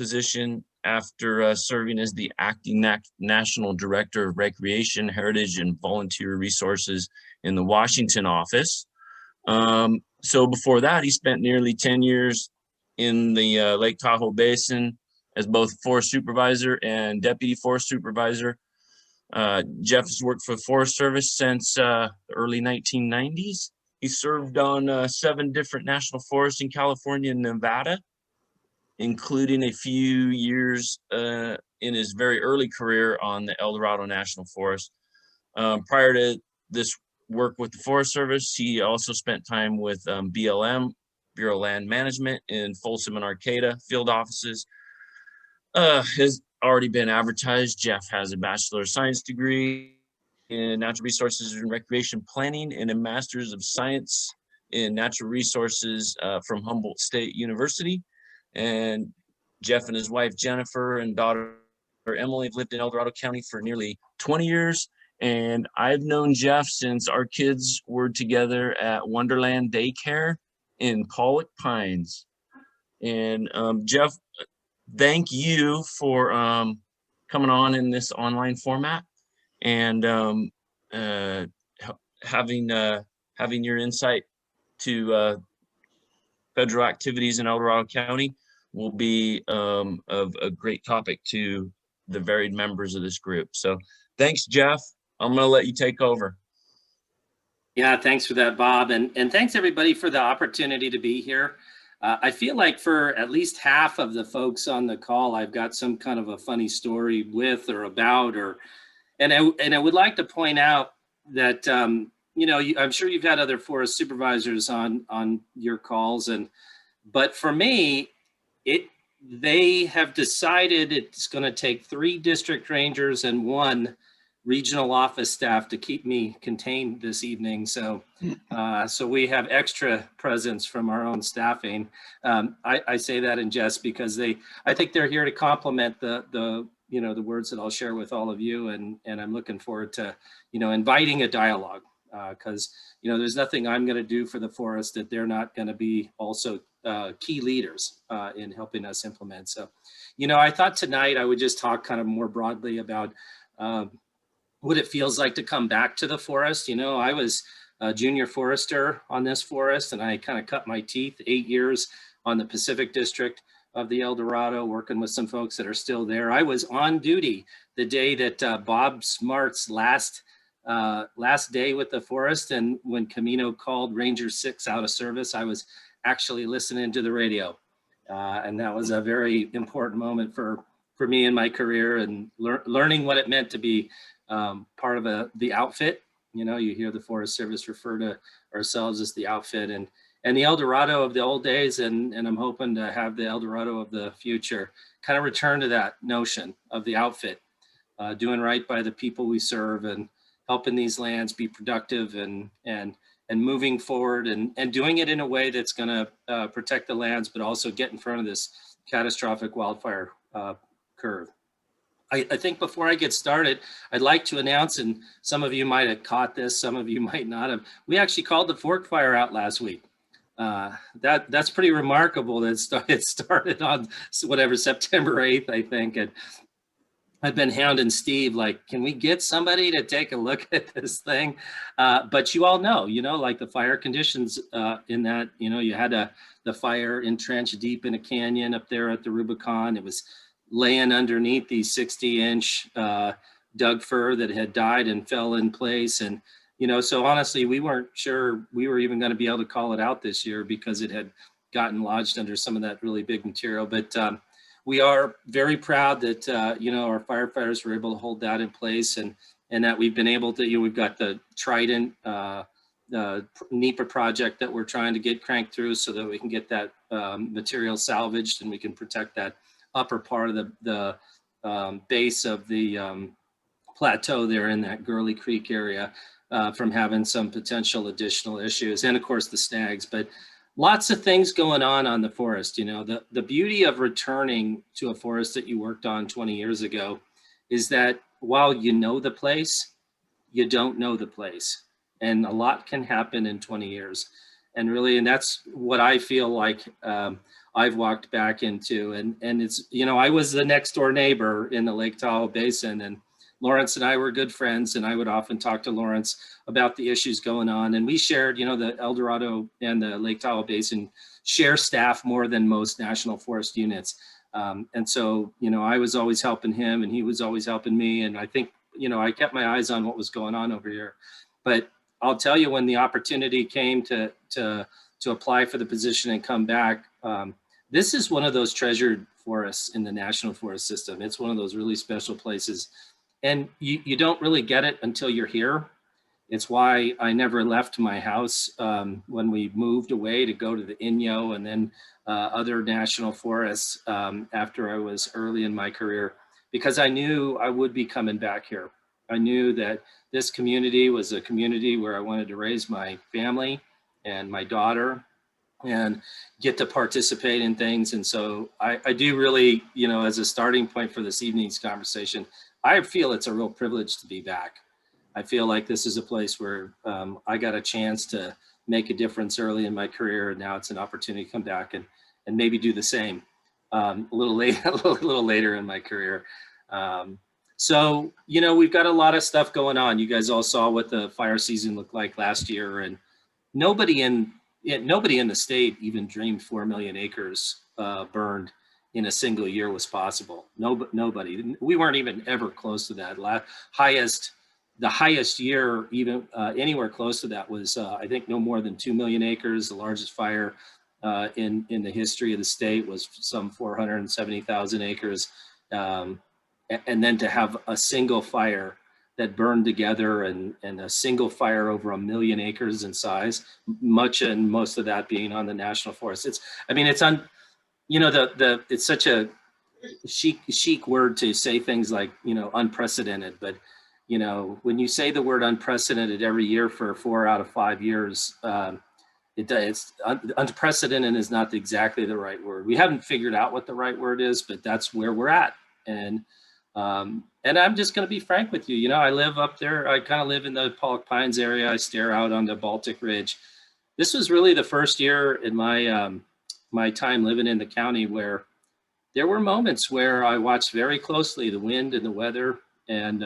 position after serving as the acting national director of recreation, heritage, and volunteer resources in the Washington office. So before that, he spent nearly 10 years in the Lake Tahoe Basin as both forest supervisor and deputy forest supervisor. Jeff has worked for the Forest Service since the early 1990s. He served on 7 different national forests in California and Nevada, including a few years in his very early career on the El Dorado National Forest. Prior to this work with the Forest Service, he also spent time with BLM, Bureau of Land Management, in Folsom and Arcata field offices. Has already been advertised. Jeff has a Bachelor of Science degree in Natural Resources and Recreation Planning and a Master's of Science in Natural Resources from Humboldt State University. And Jeff and his wife, Jennifer, and daughter, Emily, have lived in El Dorado County for nearly 20 years. And I've known Jeff since our kids were together at Wonderland Daycare in Pollock Pines. And Jeff, thank you for coming on in this online format and having your insight to federal activities in El Dorado County will be of a great topic to the varied members of this group. So thanks, Jeff. I'm going to let you take over. Yeah, thanks for that, Bob. And thanks everybody for the opportunity to be here. I feel like for at least half of the folks on the call, I've got some kind of a funny story with or about, and I would like to point out that, you know, I'm sure you've had other forest supervisors on your calls, but for me, they have decided it's going to take 3 district rangers and 1 regional office staff to keep me contained this evening. So we have extra presence from our own staffing. I say that in jest because I think they're here to complement the words that I'll share with all of you. And I'm looking forward to, inviting a dialogue because, there's nothing I'm going to do for the forest that they're not going to be also key leaders in helping us implement. So, I thought tonight I would just talk kind of more broadly about what it feels like to come back to the forest. I was a junior forester on this forest, and I kind of cut my teeth 8 years on the Pacific District of the El Dorado, working with some folks that are still there. I was on duty the day that Bob Smart's last day with the forest, and when Camino called Ranger 6 out of service, I was actually listening to the radio, and that was a very important moment for me in my career and learning what it meant to be part of the outfit. You hear the Forest Service refer to ourselves as the outfit, and the El Dorado of the old days, and I'm hoping to have the El Dorado of the future kind of return to that notion of the outfit, doing right by the people we serve and helping these lands be productive and moving forward and doing it in a way that's going to protect the lands, but also get in front of this catastrophic wildfire curve. I think before I get started, I'd like to announce, and some of you might have caught this, some of you might not have, we actually called the Fork Fire out last week. That's pretty remarkable that it started on whatever, September 8th, I think. And I've been hounding Steve, like, can we get somebody to take a look at this thing? But you all know, like the fire conditions in that, you had the fire entrenched deep in a canyon up there at the Rubicon. It was laying underneath the 60-inch Doug fir that had died and fell in place. And, so honestly, we weren't sure we were even going to be able to call it out this year because it had gotten lodged under some of that really big material. But we are very proud that, our firefighters were able to hold that in place and that we've been able to, we've got the Trident NEPA project that we're trying to get cranked through so that we can get that material salvaged and we can protect that upper part of the base of the plateau there in that Gurley Creek area from having some potential additional issues, and of course the snags. But lots of things going on the forest. The beauty of returning to a forest that you worked on 20 years ago is that while you know the place, you don't know the place, and a lot can happen in 20 years. And that's what I feel like I've walked back into. And it's, you know, I was the next door neighbor in the Lake Tahoe Basin, and Lawrence and I were good friends, and I would often talk to Lawrence about the issues going on. And we shared, you know, the El Dorado and the Lake Tahoe Basin share staff more than most National Forest units. And so, you know, I was always helping him and he was always helping me. And I think, you know, I kept my eyes on what was going on over here. But I'll tell you, when the opportunity came to apply for the position and come back, this is one of those treasured forests in the National Forest System. It's one of those really special places. And you don't really get it until you're here. It's why I never left my house when we moved away to go to the Inyo and then other national forests after I was early in my career, because I knew I would be coming back here. I knew that this community was a community where I wanted to raise my family and my daughter and get to participate in things. And so I do really, you know, as a starting point for this evening's conversation, I feel it's a real privilege to be back. I feel like this is a place where I got a chance to make a difference early in my career, and now it's an opportunity to come back and maybe do the same a little later in my career. So, you know, we've got a lot of stuff going on. You guys all saw what the fire season looked like last year, and nobody in the state even dreamed 4 million acres burned in a single year was possible. Nobody. We weren't even ever close to that. The highest year even anywhere close to that was I think no more than 2 million acres. The largest fire in the history of the state was some 470,000 acres. And then to have a single fire that burned together and a single fire over 1 million acres in size, most of that being on the National Forest. It's such a chic word to say things like, you know, unprecedented, but you know, when you say the word unprecedented every year for 4 out of 5 years, it's unprecedented is not exactly the right word. We haven't figured out what the right word is, but that's where we're at. And I'm just going to be frank with you. You know, I live up there. I kind of live in the Pollock Pines area. I stare out on the Baltic Ridge. This was really the first year in my my time living in the county where there were moments where I watched very closely the wind and the weather, and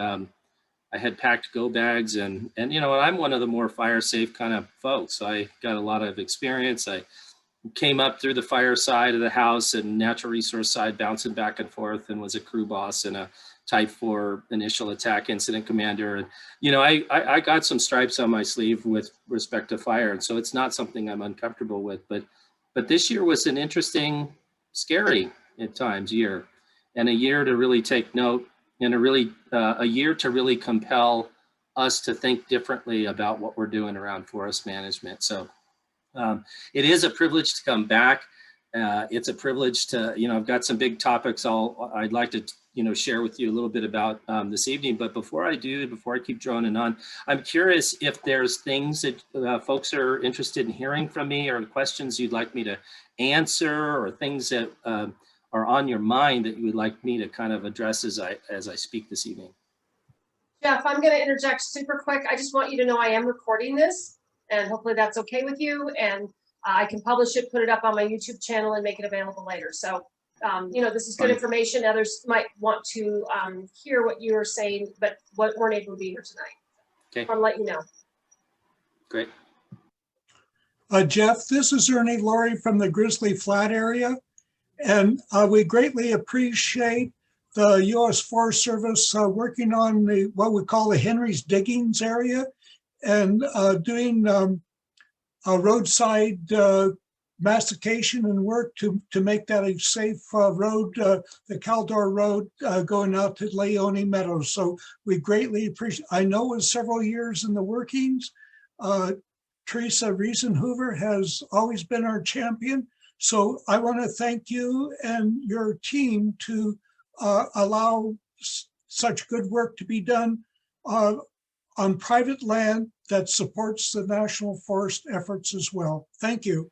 I had packed go bags, and you know, I'm one of the more fire safe kind of folks. I got a lot of experience. I came up through the fire side of the house and natural resource side, bouncing back and forth, and was a crew boss and a Type 4 initial attack incident commander. And you know, I got some stripes on my sleeve with respect to fire, and so it's not something I'm uncomfortable with. But this year was an interesting, scary at times year, and a year to really take note. And a year to really compel us to think differently about what we're doing around forest management. So it is a privilege to come back. It's a privilege to, you know, I've got some big topics I'd like to, you know, share with you a little bit about this evening. But before I keep droning on, I'm curious if there's things that folks are interested in hearing from me, or questions you'd like me to answer, or things that are on your mind that you would like me to kind of address as I speak this evening. Jeff, I'm going to interject super quick. I just want you to know I am recording this, and hopefully that's okay with you. And I can publish it, put it up on my YouTube channel, and make it available later. So, you know, this is good information. Others might want to hear what you were saying, but weren't able to be here tonight. Okay. I'll let you know. Great. Jeff, this is Ernie Laurie from the Grizzly Flat area. And we greatly appreciate the U.S. Forest Service working on what we call the Henry's Diggings area, and doing a roadside mastication and work to make that a safe road, the Caldor Road going out to Leone Meadows. So we greatly appreciate. I know it was several years in the workings. Teresa Riesenhuber has always been our champion. So I want to thank you and your team to allow such good work to be done on private land that supports the National Forest efforts as well. Thank you.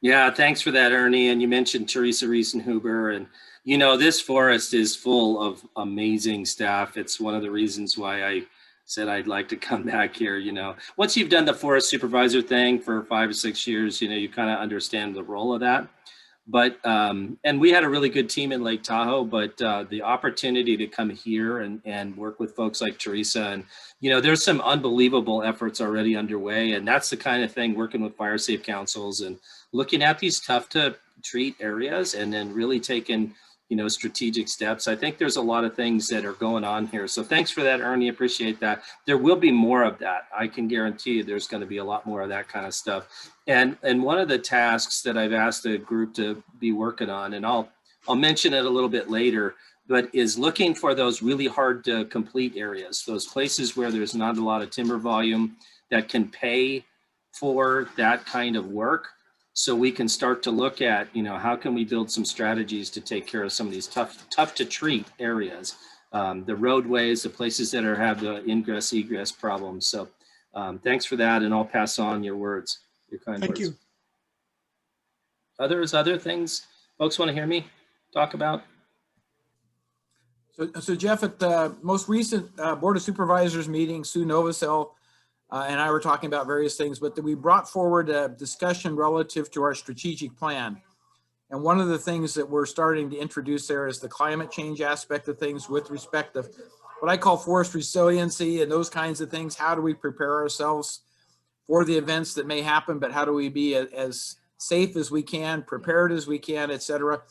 Yeah, thanks for that, Ernie. And you mentioned Teresa Riesenhuber, and you know, this forest is full of amazing staff. It's one of the reasons why I said I'd like to come back here. You know, once you've done the forest supervisor thing for 5 or 6 years, you know, you kind of understand the role of that. And we had a really good team in Lake Tahoe, but the opportunity to come here and work with folks like Teresa, and there's some unbelievable efforts already underway, and that's the kind of thing, working with fire safe councils and looking at these tough to treat areas and then really taking strategic steps. I think there's a lot of things that are going on here. So thanks for that, Ernie. Appreciate that. There will be more of that. I can guarantee you there's going to be a lot more of that kind of stuff. And one of the tasks that I've asked the group to be working on, and I'll mention it a little bit later, but is looking for those really hard to complete areas, those places where there's not a lot of timber volume that can pay for that kind of work. So we can start to look at, how can we build some strategies to take care of some of these tough to treat areas, the roadways, the places that have the ingress egress problems. So thanks for that, and I'll pass on your words, your kind words. Thank you. Other things folks want to hear me talk about? So Jeff, at the most recent Board of Supervisors meeting, Sue Novosel and I were talking about various things, but we brought forward a discussion relative to our strategic plan. And one of the things that we're starting to introduce there is the climate change aspect of things with respect to what I call forest resiliency and those kinds of things. How do we prepare ourselves for the events that may happen, but how do we be as safe as we can, prepared as we can, et cetera.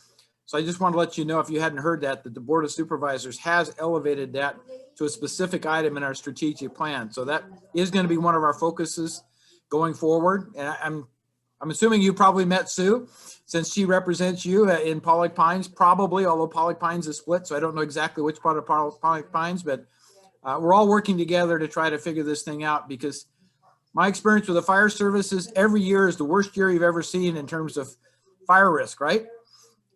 So I just want to let you know, if you hadn't heard that the Board of Supervisors has elevated that to a specific item in our strategic plan. So that is going to be one of our focuses going forward. And I'm assuming you probably met Sue, since she represents you in Pollock Pines, probably, although Pollock Pines is split, so I don't know exactly which part of Pollock Pines, but we're all working together to try to figure this thing out, because my experience with the fire services, every year is the worst year you've ever seen in terms of fire risk, right?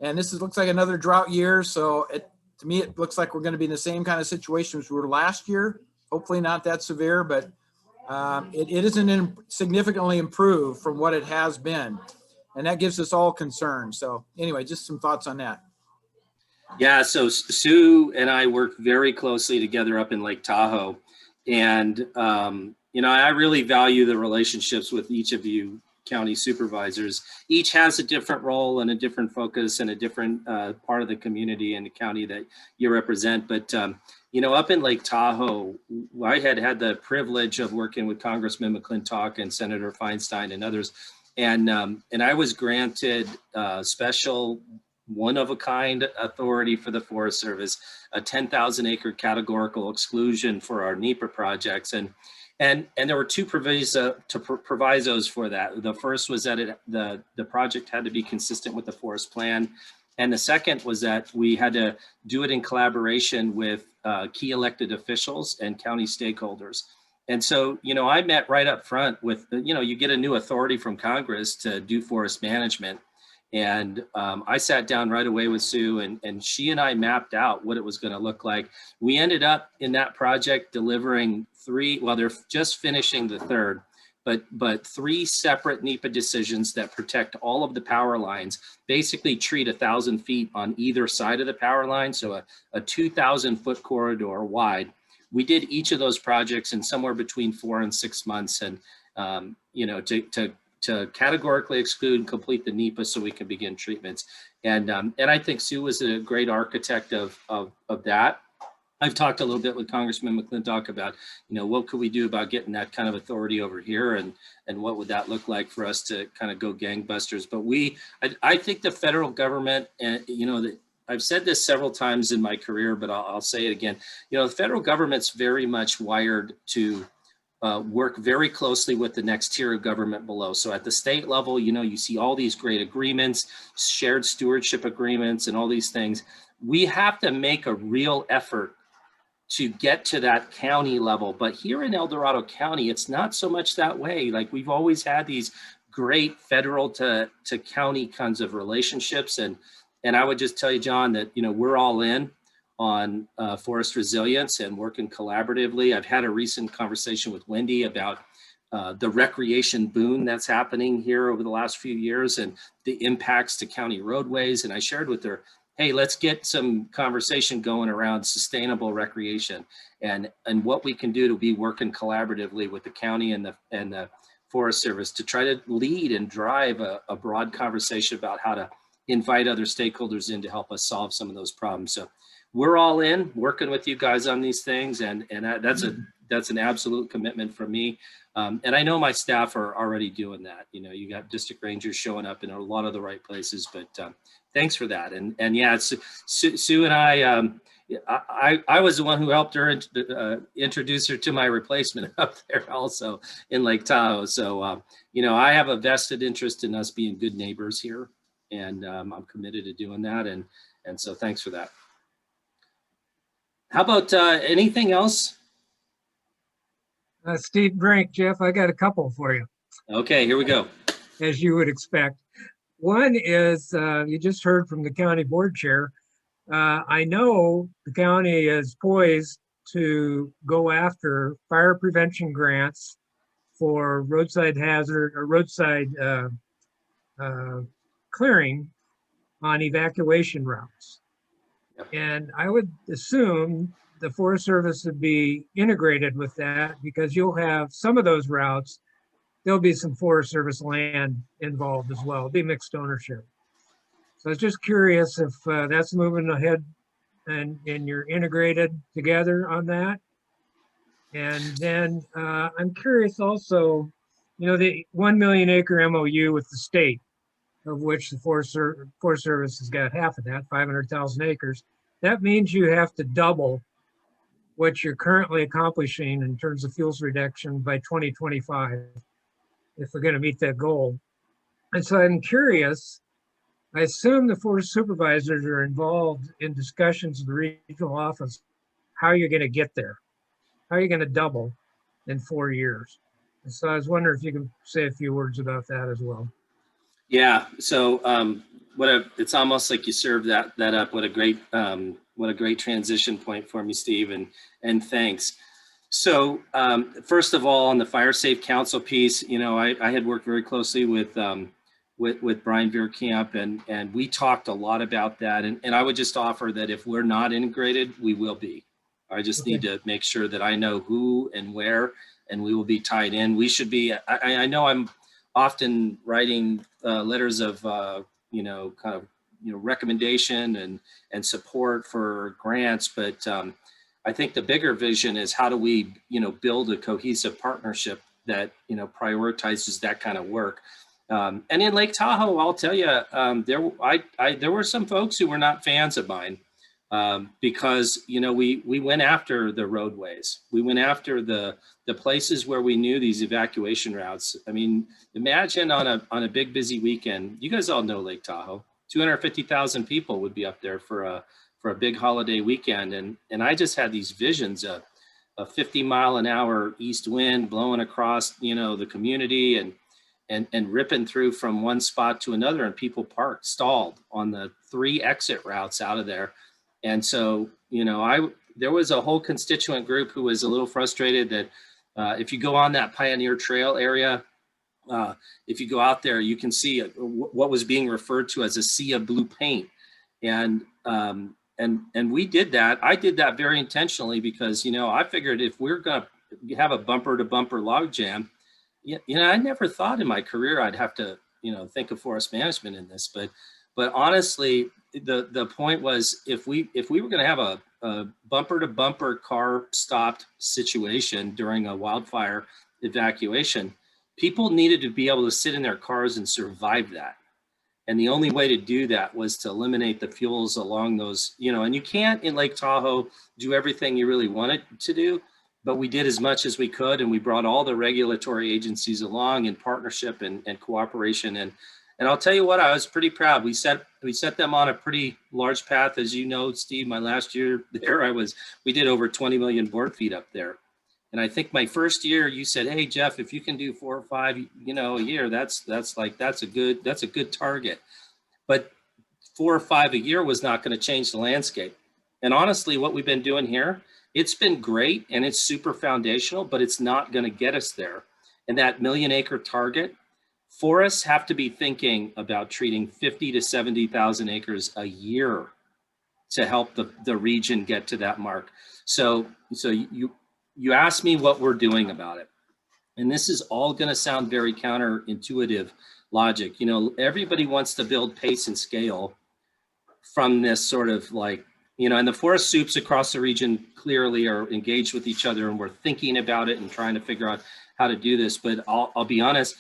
And this looks like another drought year. So to me, it looks like we're going to be in the same kind of situation as we were last year. Hopefully not that severe, but it isn't significantly improved from what it has been. And that gives us all concern. So anyway, just some thoughts on that. Yeah, so Sue and I work very closely together up in Lake Tahoe. And, I really value the relationships with each of you county supervisors. Each has a different role and a different focus and a different part of the community and the county that you represent. But, up in Lake Tahoe, I had the privilege of working with Congressman McClintock and Senator Feinstein and others. And I was granted special one-of-a-kind authority for the Forest Service, a 10,000 acre categorical exclusion for our NEPA projects. And there were two provisos for that. The first was that the project had to be consistent with the forest plan. And the second was that we had to do it in collaboration with key elected officials and county stakeholders. And so, I met right up front with, you get a new authority from Congress to do forest management. And I sat down right away with Sue, and she and I mapped out what it was going to look like. We ended up in that project delivering they're just finishing the third, but 3 separate NEPA decisions that protect all of the power lines, basically treat 1,000 feet on either side of the power line. So a 2,000 foot corridor wide. We did each of those projects in somewhere between 4 and 6 months, and to categorically exclude and complete the NEPA so we can begin treatments. And I think Sue was a great architect of that. I've talked a little bit with Congressman McClintock about, what could we do about getting that kind of authority over here, and what would that look like for us to kind of go gangbusters. But I think the federal government, and I've said this several times in my career, but I'll say it again. The federal government's very much wired to work very closely with the next tier of government below. So at the state level, you see all these great agreements, shared stewardship agreements, and all these things. We have to make a real effort to get to that county level. But here in El Dorado County, it's not so much that way. Like, we've always had these great federal to county kinds of relationships. And I would just tell you, John, that, we're all in on forest resilience and working collaboratively. I've had a recent conversation with Wendy about the recreation boom that's happening here over the last few years and the impacts to county roadways. And I shared with her, hey, let's get some conversation going around sustainable recreation and what we can do to be working collaboratively with the county and the Forest Service to try to lead and drive a broad conversation about how to invite other stakeholders in to help us solve some of those problems. So we're all in working with you guys on these things, and that's an absolute commitment from me. And I know my staff are already doing that. You know, you got district rangers showing up in a lot of the right places, but thanks for that. And yeah, Sue and I was the one who helped her introduce her to my replacement up there also in Lake Tahoe. So, you know, I have a vested interest in us being good neighbors here, and I'm committed to doing that. And so thanks for that. How about anything else? Steve Brink, Jeff, I got a couple for you, Okay, here we go. as you would expect. One is, you just heard from the county board chair. I know the county is poised to go after fire prevention grants for roadside hazard or roadside clearing on evacuation routes. Yep. And I would assume the Forest Service would be integrated with that, because you'll have some of those routes, there'll be some Forest Service land involved as well. It'll be mixed ownership. So I was just curious if that's moving ahead and you're integrated together on that. And then I'm curious also, you know, the 1 million acre MOU with the state, of which the Forest Service has got half of that, 500,000 acres. That means you have to double what you're currently accomplishing in terms of fuels reduction by 2025, if we're going to meet that goal. And so I'm curious, I assume the forest supervisors are involved in discussions with the regional office, how you're going to get there, how are you going to double in 4 years? And so I was wondering if you can say a few words about that as well. Yeah. So it's almost like you served that up. What a great transition point for me, Steve, and thanks. So first of all, on the Fire Safe Council piece, you know, I had worked very closely with Brian Veerkamp, and we talked a lot about that. And I would just offer that if we're not integrated, we will be. I just need to make sure that I know who and where, and we will be tied in. We should be. I know I'm often writing letters of recommendation and support for grants, but I think the bigger vision is how do we build a cohesive partnership that prioritizes that kind of work. And in Lake Tahoe, I'll tell you, there were some folks who were not fans of mine because we went after the roadways, we went after the places where we knew these evacuation routes. I mean, imagine on a big busy weekend. You guys all know Lake Tahoe. 250,000 people would be up there for a big holiday weekend, and I just had these visions of a 50-mile-an-hour east wind blowing across the community and ripping through from one spot to another, and people stalled on the 3 exit routes out of there. And so there was a whole constituent group who was a little frustrated that if you go on that Pioneer Trail area, if you go out there, you can see what was being referred to as a sea of blue paint. And we did that. I did that very intentionally because, I figured if we're going to have a bumper to bumper log jam, I never thought in my career I'd have to, think of forest management in this, but honestly, the point was if we were going to have a bumper to bumper car stopped situation during a wildfire evacuation, people needed to be able to sit in their cars and survive that. And the only way to do that was to eliminate the fuels along those, and you can't in Lake Tahoe do everything you really wanted to do, but we did as much as we could. And we brought all the regulatory agencies along in partnership and cooperation. And I'll tell you what, I was pretty proud. We set them on a pretty large path. As you know, Steve, my last year there, we did over 20 million board feet up there. And I think my first year you said, hey, Jeff, if you can do 4 or 5, a year, that's a good target. But 4 or 5 a year was not going to change the landscape. And honestly, what we've been doing here, it's been great and it's super foundational, but it's not going to get us there. And that million-acre target, forests have to be thinking about treating 50 to 70,000 acres a year to help the region get to that mark. So you asked me what we're doing about it. And this is all going to sound very counterintuitive logic. You know, everybody wants to build pace and scale from this sort of like, you know, and the forest soups across the region clearly are engaged with each other, and we're thinking about it and trying to figure out how to do this. But I'll be honest,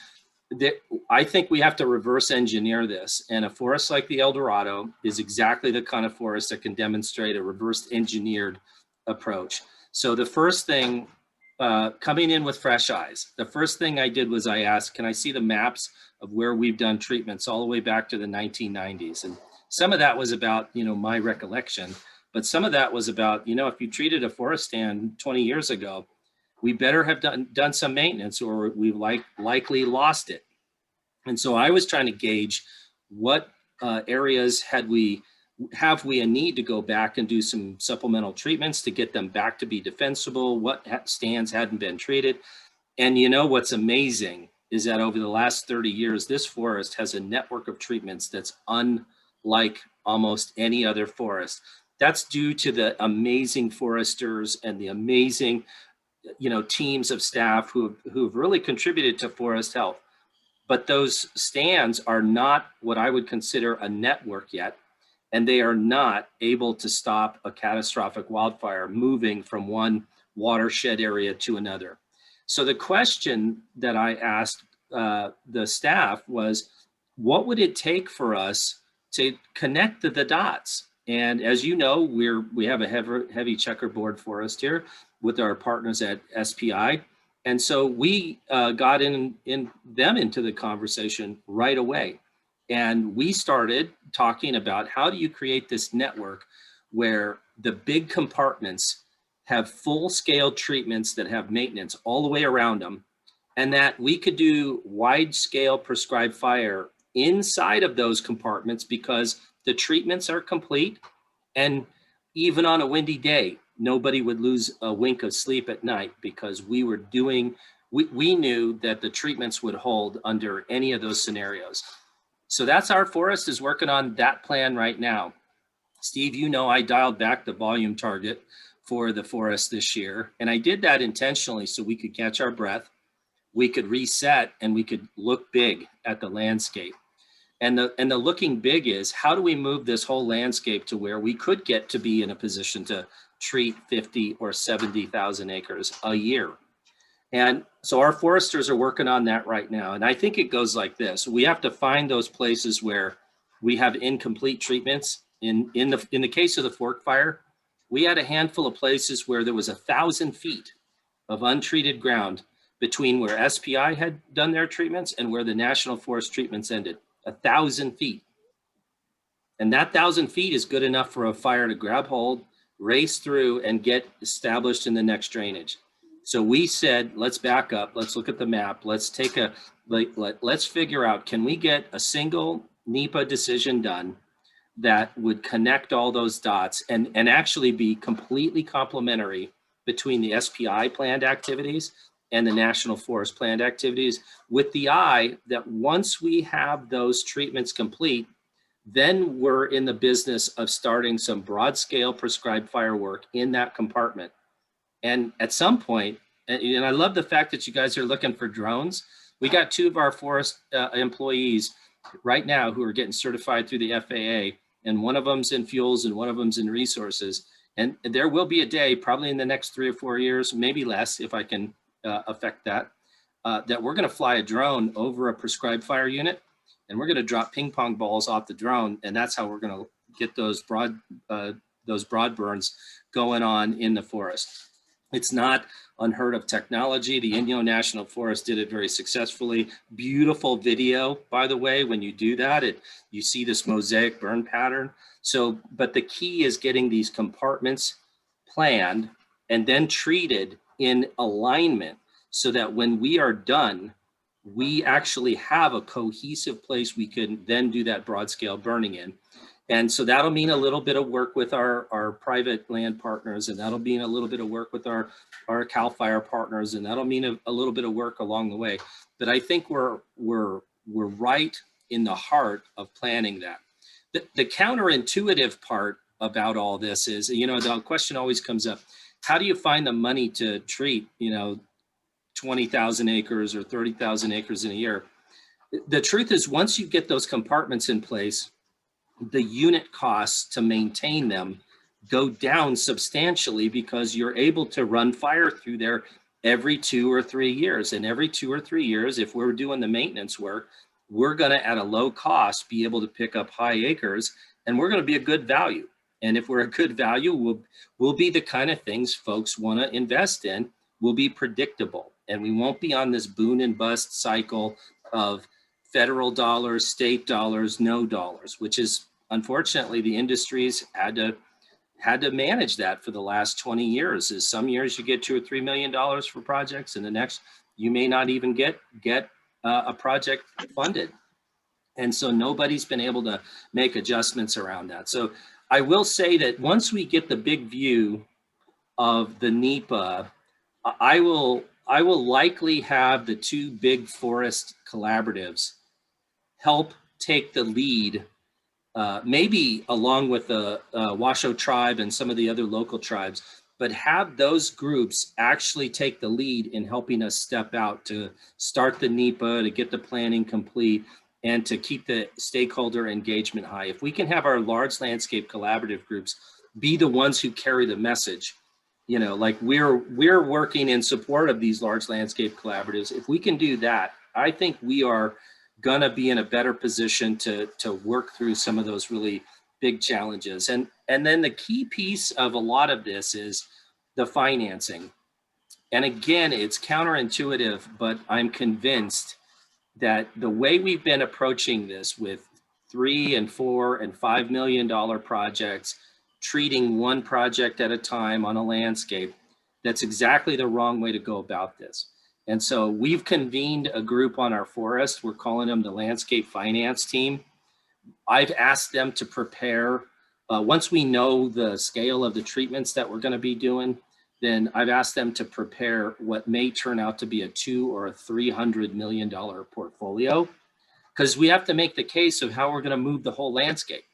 that I think we have to reverse engineer this. And a forest like the El Dorado is exactly the kind of forest that can demonstrate a reverse engineered approach. So the first thing, coming in with fresh eyes, the first thing I did was I asked, can I see the maps of where we've done treatments all the way back to the 1990s? And some of that was about, you know, my recollection, but some of that was about, you know, if you treated a forest stand 20 years ago, we better have done some maintenance, or we've likely lost it. And so I was trying to gauge what areas have we a need to go back and do some supplemental treatments to get them back to be defensible, what stands hadn't been treated. And you know what's amazing is that over the last 30 years, this forest has a network of treatments that's unlike almost any other forest. That's due to the amazing foresters and the amazing, you know, teams of staff who've really contributed to forest health. But those stands are not what I would consider a network yet, and they are not able to stop a catastrophic wildfire moving from one watershed area to another. So the question that I asked the staff was, what would it take for us to connect the dots? And as you know, we have a heavy checkerboard forest here with our partners at SPI. And so we got them into the conversation right away. And we started talking about, how do you create this network where the big compartments have full-scale treatments that have maintenance all the way around them, and that we could do wide-scale prescribed fire inside of those compartments because the treatments are complete. And even on a windy day, nobody would lose a wink of sleep at night, because we knew that the treatments would hold under any of those scenarios. So that's our forest is working on that plan right now. Steve, you know, I dialed back the volume target for the forest this year, and I did that intentionally so we could catch our breath, we could reset, and we could look big at the landscape. And the looking big is, how do we move this whole landscape to where we could get to be in a position to treat 50 or 70,000 acres a year? And so our foresters are working on that right now. And I think it goes like this. We have to find those places where we have incomplete treatments. In the case of the Fork Fire, we had a handful of places where there was 1,000 feet of untreated ground between where SPI had done their treatments and where the National Forest treatments ended. 1,000 feet. And that 1,000 feet is good enough for a fire to grab hold, race through, and get established in the next drainage. So we said, let's back up, let's look at the map, let's figure out, can we get a single NEPA decision done that would connect all those dots and actually be completely complementary between the SPI planned activities and the National Forest planned activities, with the eye that once we have those treatments complete, then we're in the business of starting some broad scale prescribed fire work in that compartment. And at some point, and I love the fact that you guys are looking for drones. We got 2 of our forest employees right now who are getting certified through the FAA, and one of them's in fuels and one of them's in resources. And there will be a day, probably in the next 3 or 4 years, maybe less if I can affect that, that we're gonna fly a drone over a prescribed fire unit, and we're gonna drop ping pong balls off the drone, and that's how we're gonna get those broad burns going on in the forest. It's not unheard of technology. The Inyo National Forest did it very successfully. Beautiful video, by the way, when you do that, you see this mosaic burn pattern. So, but the key is getting these compartments planned and then treated in alignment so that when we are done, we actually have a cohesive place we can then do that broad scale burning in. And so that'll mean a little bit of work with our private land partners, and that'll mean a little bit of work with our CAL FIRE partners, and that'll mean a little bit of work along the way. But I think we're right in the heart of planning that. The counterintuitive part about all this is, you know, the question always comes up, how do you find the money to treat, you know, 20,000 acres or 30,000 acres in a year? the truth is, once you get those compartments in place, the unit costs to maintain them go down substantially because you're able to run fire through there every 2 or 3 years. And every 2 or 3 years, if we're doing the maintenance work, we're going to, at a low cost, be able to pick up high acres, and we're going to be a good value. And if we're a good value, we'll be the kind of things folks want to invest in. We'll be predictable, and we won't be on this boom and bust cycle of federal dollars, state dollars, no dollars, which is unfortunately the industry's had to manage that for the last 20 years. Is some years you get $2 or $3 million for projects, and the next you may not even get a project funded. And so nobody's been able to make adjustments around that. So I will say that once we get the big view of the NEPA, I will likely have the 2 big forest collaboratives help take the lead, maybe along with the Washoe tribe and some of the other local tribes, but have those groups actually take the lead in helping us step out to start the NEPA, to get the planning complete, and to keep the stakeholder engagement high. If we can have our large landscape collaborative groups be the ones who carry the message, you know, like we're working in support of these large landscape collaboratives. If we can do that, I think we are gonna be in a better position to work through some of those really big challenges. And then the key piece of a lot of this is the financing. And again, it's counterintuitive, but I'm convinced that the way we've been approaching this with $3 and $4 and $5 million projects, treating one project at a time on a landscape, that's exactly the wrong way to go about this. And so we've convened a group on our forest. We're calling them the Landscape Finance Team. I've asked them to prepare, once we know the scale of the treatments that we're going to be doing, then I've asked them to prepare what may turn out to be a $200 or $300 million portfolio, because we have to make the case of how we're going to move the whole landscape.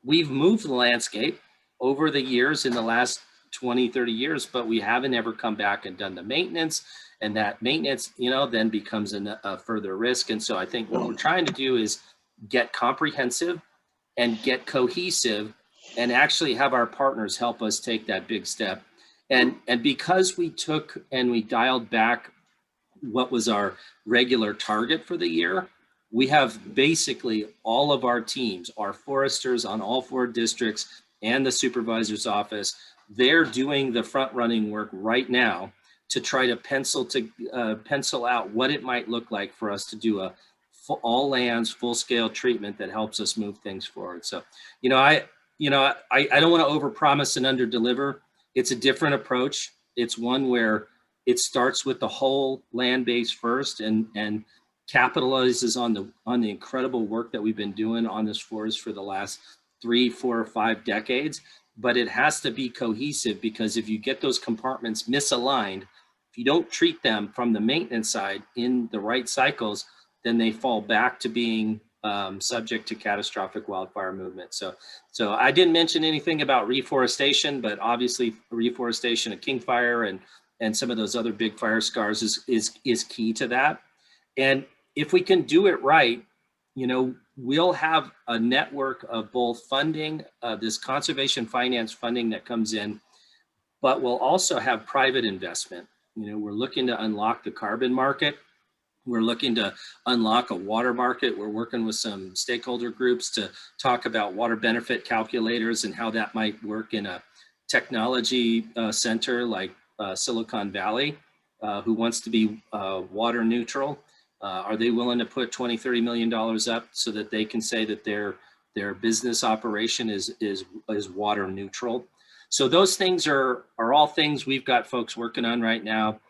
We've moved the landscape over the years in the last 20, 30 years, but we haven't ever come back and done the maintenance. And that maintenance, you know, then becomes a further risk. And so I think what we're trying to do is get comprehensive and get cohesive and actually have our partners help us take that big step. And because we took and we dialed back what was our regular target for the year, we have basically all of our teams, our foresters on all 4 districts and the supervisor's office, they're doing the front running work right now to try to pencil out what it might look like for us to do a all lands full scale treatment that helps us move things forward. So, I don't want to overpromise and underdeliver. It's a different approach. It's one where it starts with the whole land base first and capitalizes on the incredible work that we've been doing on this forest for the last 3, 4, or 5 decades. But it has to be cohesive, because if you get those compartments misaligned, if you don't treat them from the maintenance side in the right cycles, then they fall back to being subject to catastrophic wildfire movement. So I didn't mention anything about reforestation, but obviously reforestation of King Fire and some of those other big fire scars is key to that. And if we can do it right, we'll have a network of both funding, this conservation finance funding that comes in, but we'll also have private investment. We're looking to unlock the carbon market. We're looking to unlock a water market. We're working with some stakeholder groups to talk about water benefit calculators and how that might work in a technology center like Silicon Valley, who wants to be water neutral. Are they willing to put $20, $30 million up so that they can say that their business operation is water neutral? So those things are all things we've got folks working on right now.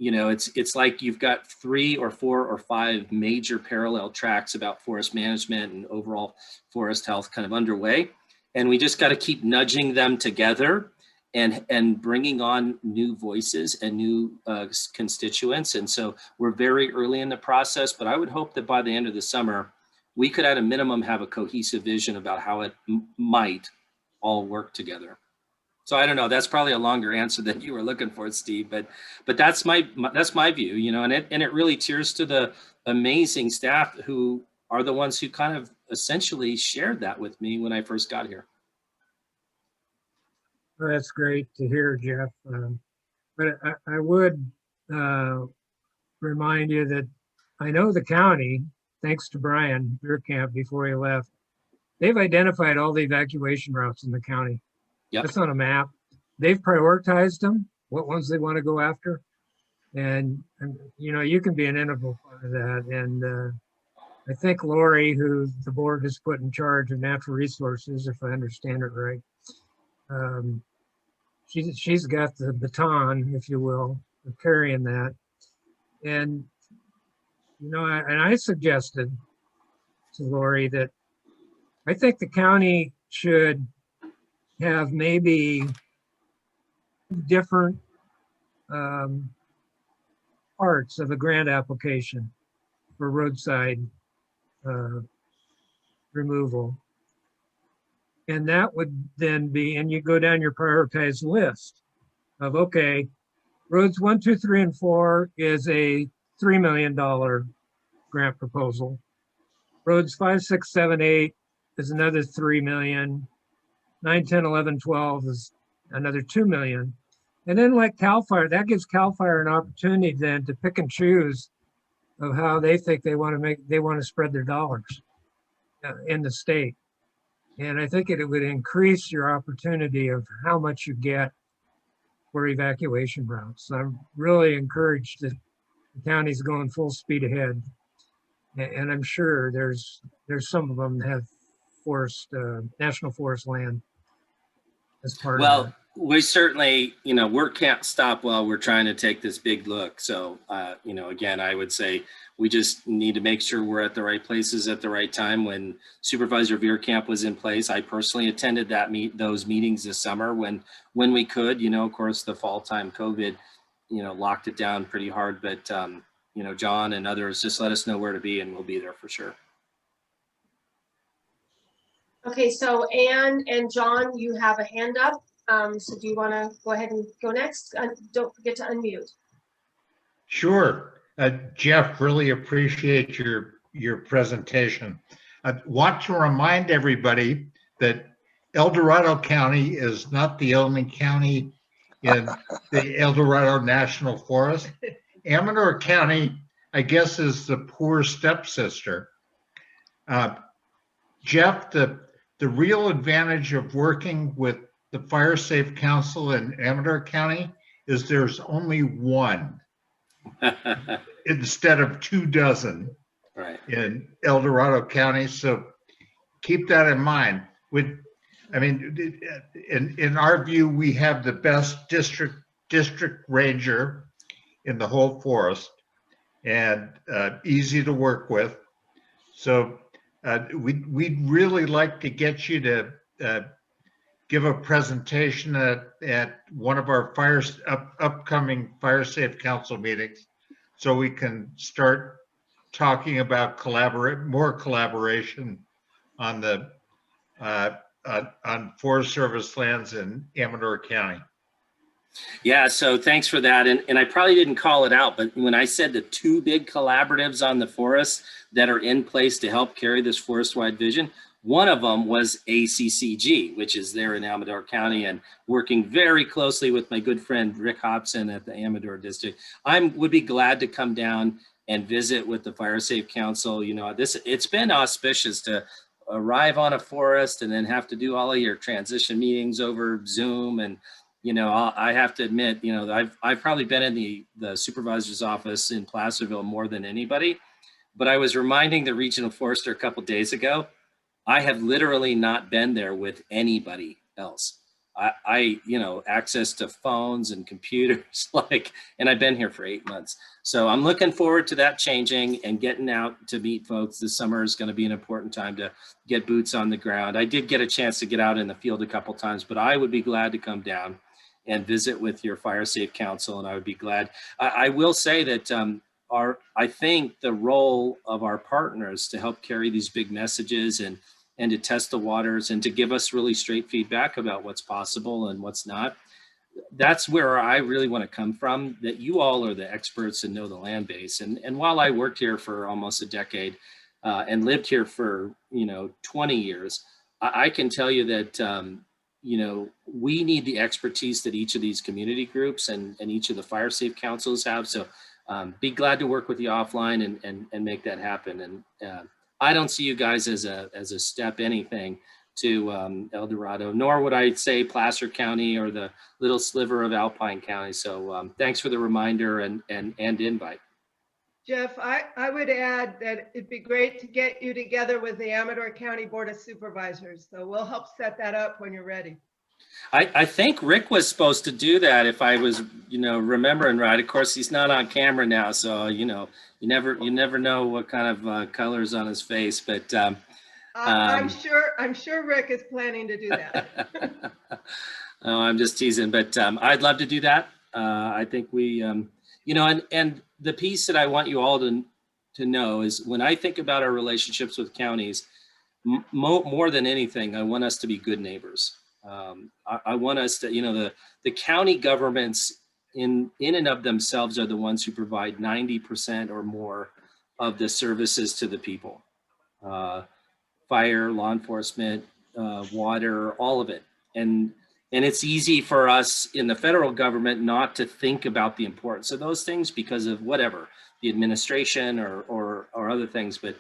It's like you've got 3 or 4 or 5 major parallel tracks about forest management and overall forest health kind of underway. And we just got to keep nudging them together and bringing on new voices and new constituents. And so we're very early in the process, but I would hope that by the end of the summer, we could at a minimum have a cohesive vision about how it might all work together. So I don't know, that's probably a longer answer than you were looking for, Steve, but that's my view, you know, and it really cheers to the amazing staff who are the ones who kind of essentially shared that with me when I first got here. Well, that's great to hear, Jeff. But I would remind you that I know the county, thanks to Brian Veerkamp before he left, they've identified all the evacuation routes in the county. Yep. That's on a map. They've prioritized them, what ones they want to go after. And you know, you can be an integral part of that. And I think Lori, who the board has put in charge of natural resources, if I understand it right, she's got the baton, if you will, of carrying that. And, you know, I suggested to Lori that I think the county should have maybe different parts of a grant application for roadside removal. And that would then be, and you go down your prioritized list of, okay, roads 1, 2, 3, and 4 is a $3 million grant proposal. Roads 5, 6, 7, 8 is another 3 million. 9, 10, 11, 12 is another 2 million. And then like CAL FIRE, that gives CAL FIRE an opportunity then to pick and choose of how they think they want to spread their dollars in the state. And I think it would increase your opportunity of how much you get for evacuation routes. So I'm really encouraged that the county's going full speed ahead. And I'm sure there's some of them that have forest, national forest land as part of Well, we certainly, you know, work can't stop while we're trying to take this big look. So, you know, again, I would say we just need to make sure we're at the right places at the right time. When Supervisor Veerkamp was in place, I personally attended those meetings this summer when we could. You know, of course, the fall time COVID, you know, locked it down pretty hard. But, you know, John and others, just let us know where to be and we'll be there for sure. Okay, so Anne and John, you have a hand up. So do you want to go ahead and go next? Don't forget to unmute. Sure. Jeff, really appreciate your presentation. I want to remind everybody that El Dorado County is not the only county in the El Dorado National Forest. Amador County, I guess, is the poor stepsister. Jeff, the real advantage of working with the Fire Safe Council in Amador County is there's only one instead of 24 Right. in El Dorado County. So keep that in mind. I mean, in our view, we have the best district ranger in the whole forest and easy to work with. So we'd really like to get you to give a presentation at one of our upcoming Fire Safe Council meetings, so we can start talking about more collaboration on the on Forest Service lands in Amador County. Yeah, so thanks for that. And I probably didn't call it out, but when I said the 2 big collaboratives on the forest that are in place to help carry this forest-wide vision, one of them was ACCG, which is there in Amador County, and working very closely with my good friend Rick Hobson at the Amador District. Would be glad to come down and visit with the Fire Safe Council. You know, it's been auspicious to arrive on a forest and then have to do all of your transition meetings over Zoom. And, you know, I have to admit, you know, I've probably been in the supervisor's office in Placerville more than anybody, but I was reminding the regional forester a couple days ago, I have literally not been there with anybody else. I you know, access to phones and computers, and I've been here for 8 months. So I'm looking forward to that changing, and getting out to meet folks this summer is going to be an important time to get boots on the ground. I did get a chance to get out in the field a couple times, but I would be glad to come down and visit with your Fire Safe Council, and I would be glad. I will say that I think the role of our partners to help carry these big messages and and to test the waters and to give us really straight feedback about what's possible and what's not. That's where I really want to come from, that you all are the experts and know the land base. And while I worked here for almost a decade and lived here for, 20 years, I can tell you that, we need the expertise that each of these community groups and each of the fire safe councils have. So be glad to work with you offline and make that happen. And I don't see you guys as a step anything to El Dorado, nor would I say Placer County or the little sliver of Alpine County. So thanks for the reminder and invite. Jeff, I would add that it'd be great to get you together with the Amador County Board of Supervisors. So we'll help set that up when you're ready. I think Rick was supposed to do that if I was, remembering right. Of course, he's not on camera now, so you never know what kind of colors on his face. But I'm sure Rick is planning to do that. Oh, I'm just teasing, but I'd love to do that. I think we, and the piece that I want you all to know is when I think about our relationships with counties, more than anything, I want us to be good neighbors. I want us to, the county governments in and of themselves are the ones who provide 90% or more of the services to the people. Fire, law enforcement, water, all of it. And it's easy for us in the federal government not to think about the importance of those things because of whatever, the administration or other things. But,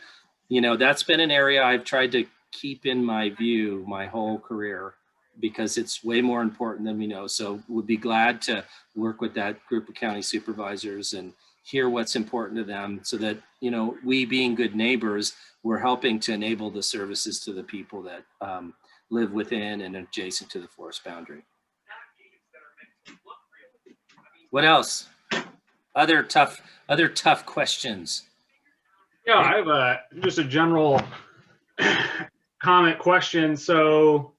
that's been an area I've tried to keep in my view my whole career because it's way more important than we know. So we'd be glad to work with that group of county supervisors and hear what's important to them so that, we being good neighbors, we're helping to enable the services to the people that live within and adjacent to the forest boundary. What else? Other tough questions. Yeah, I have just a general comment question. So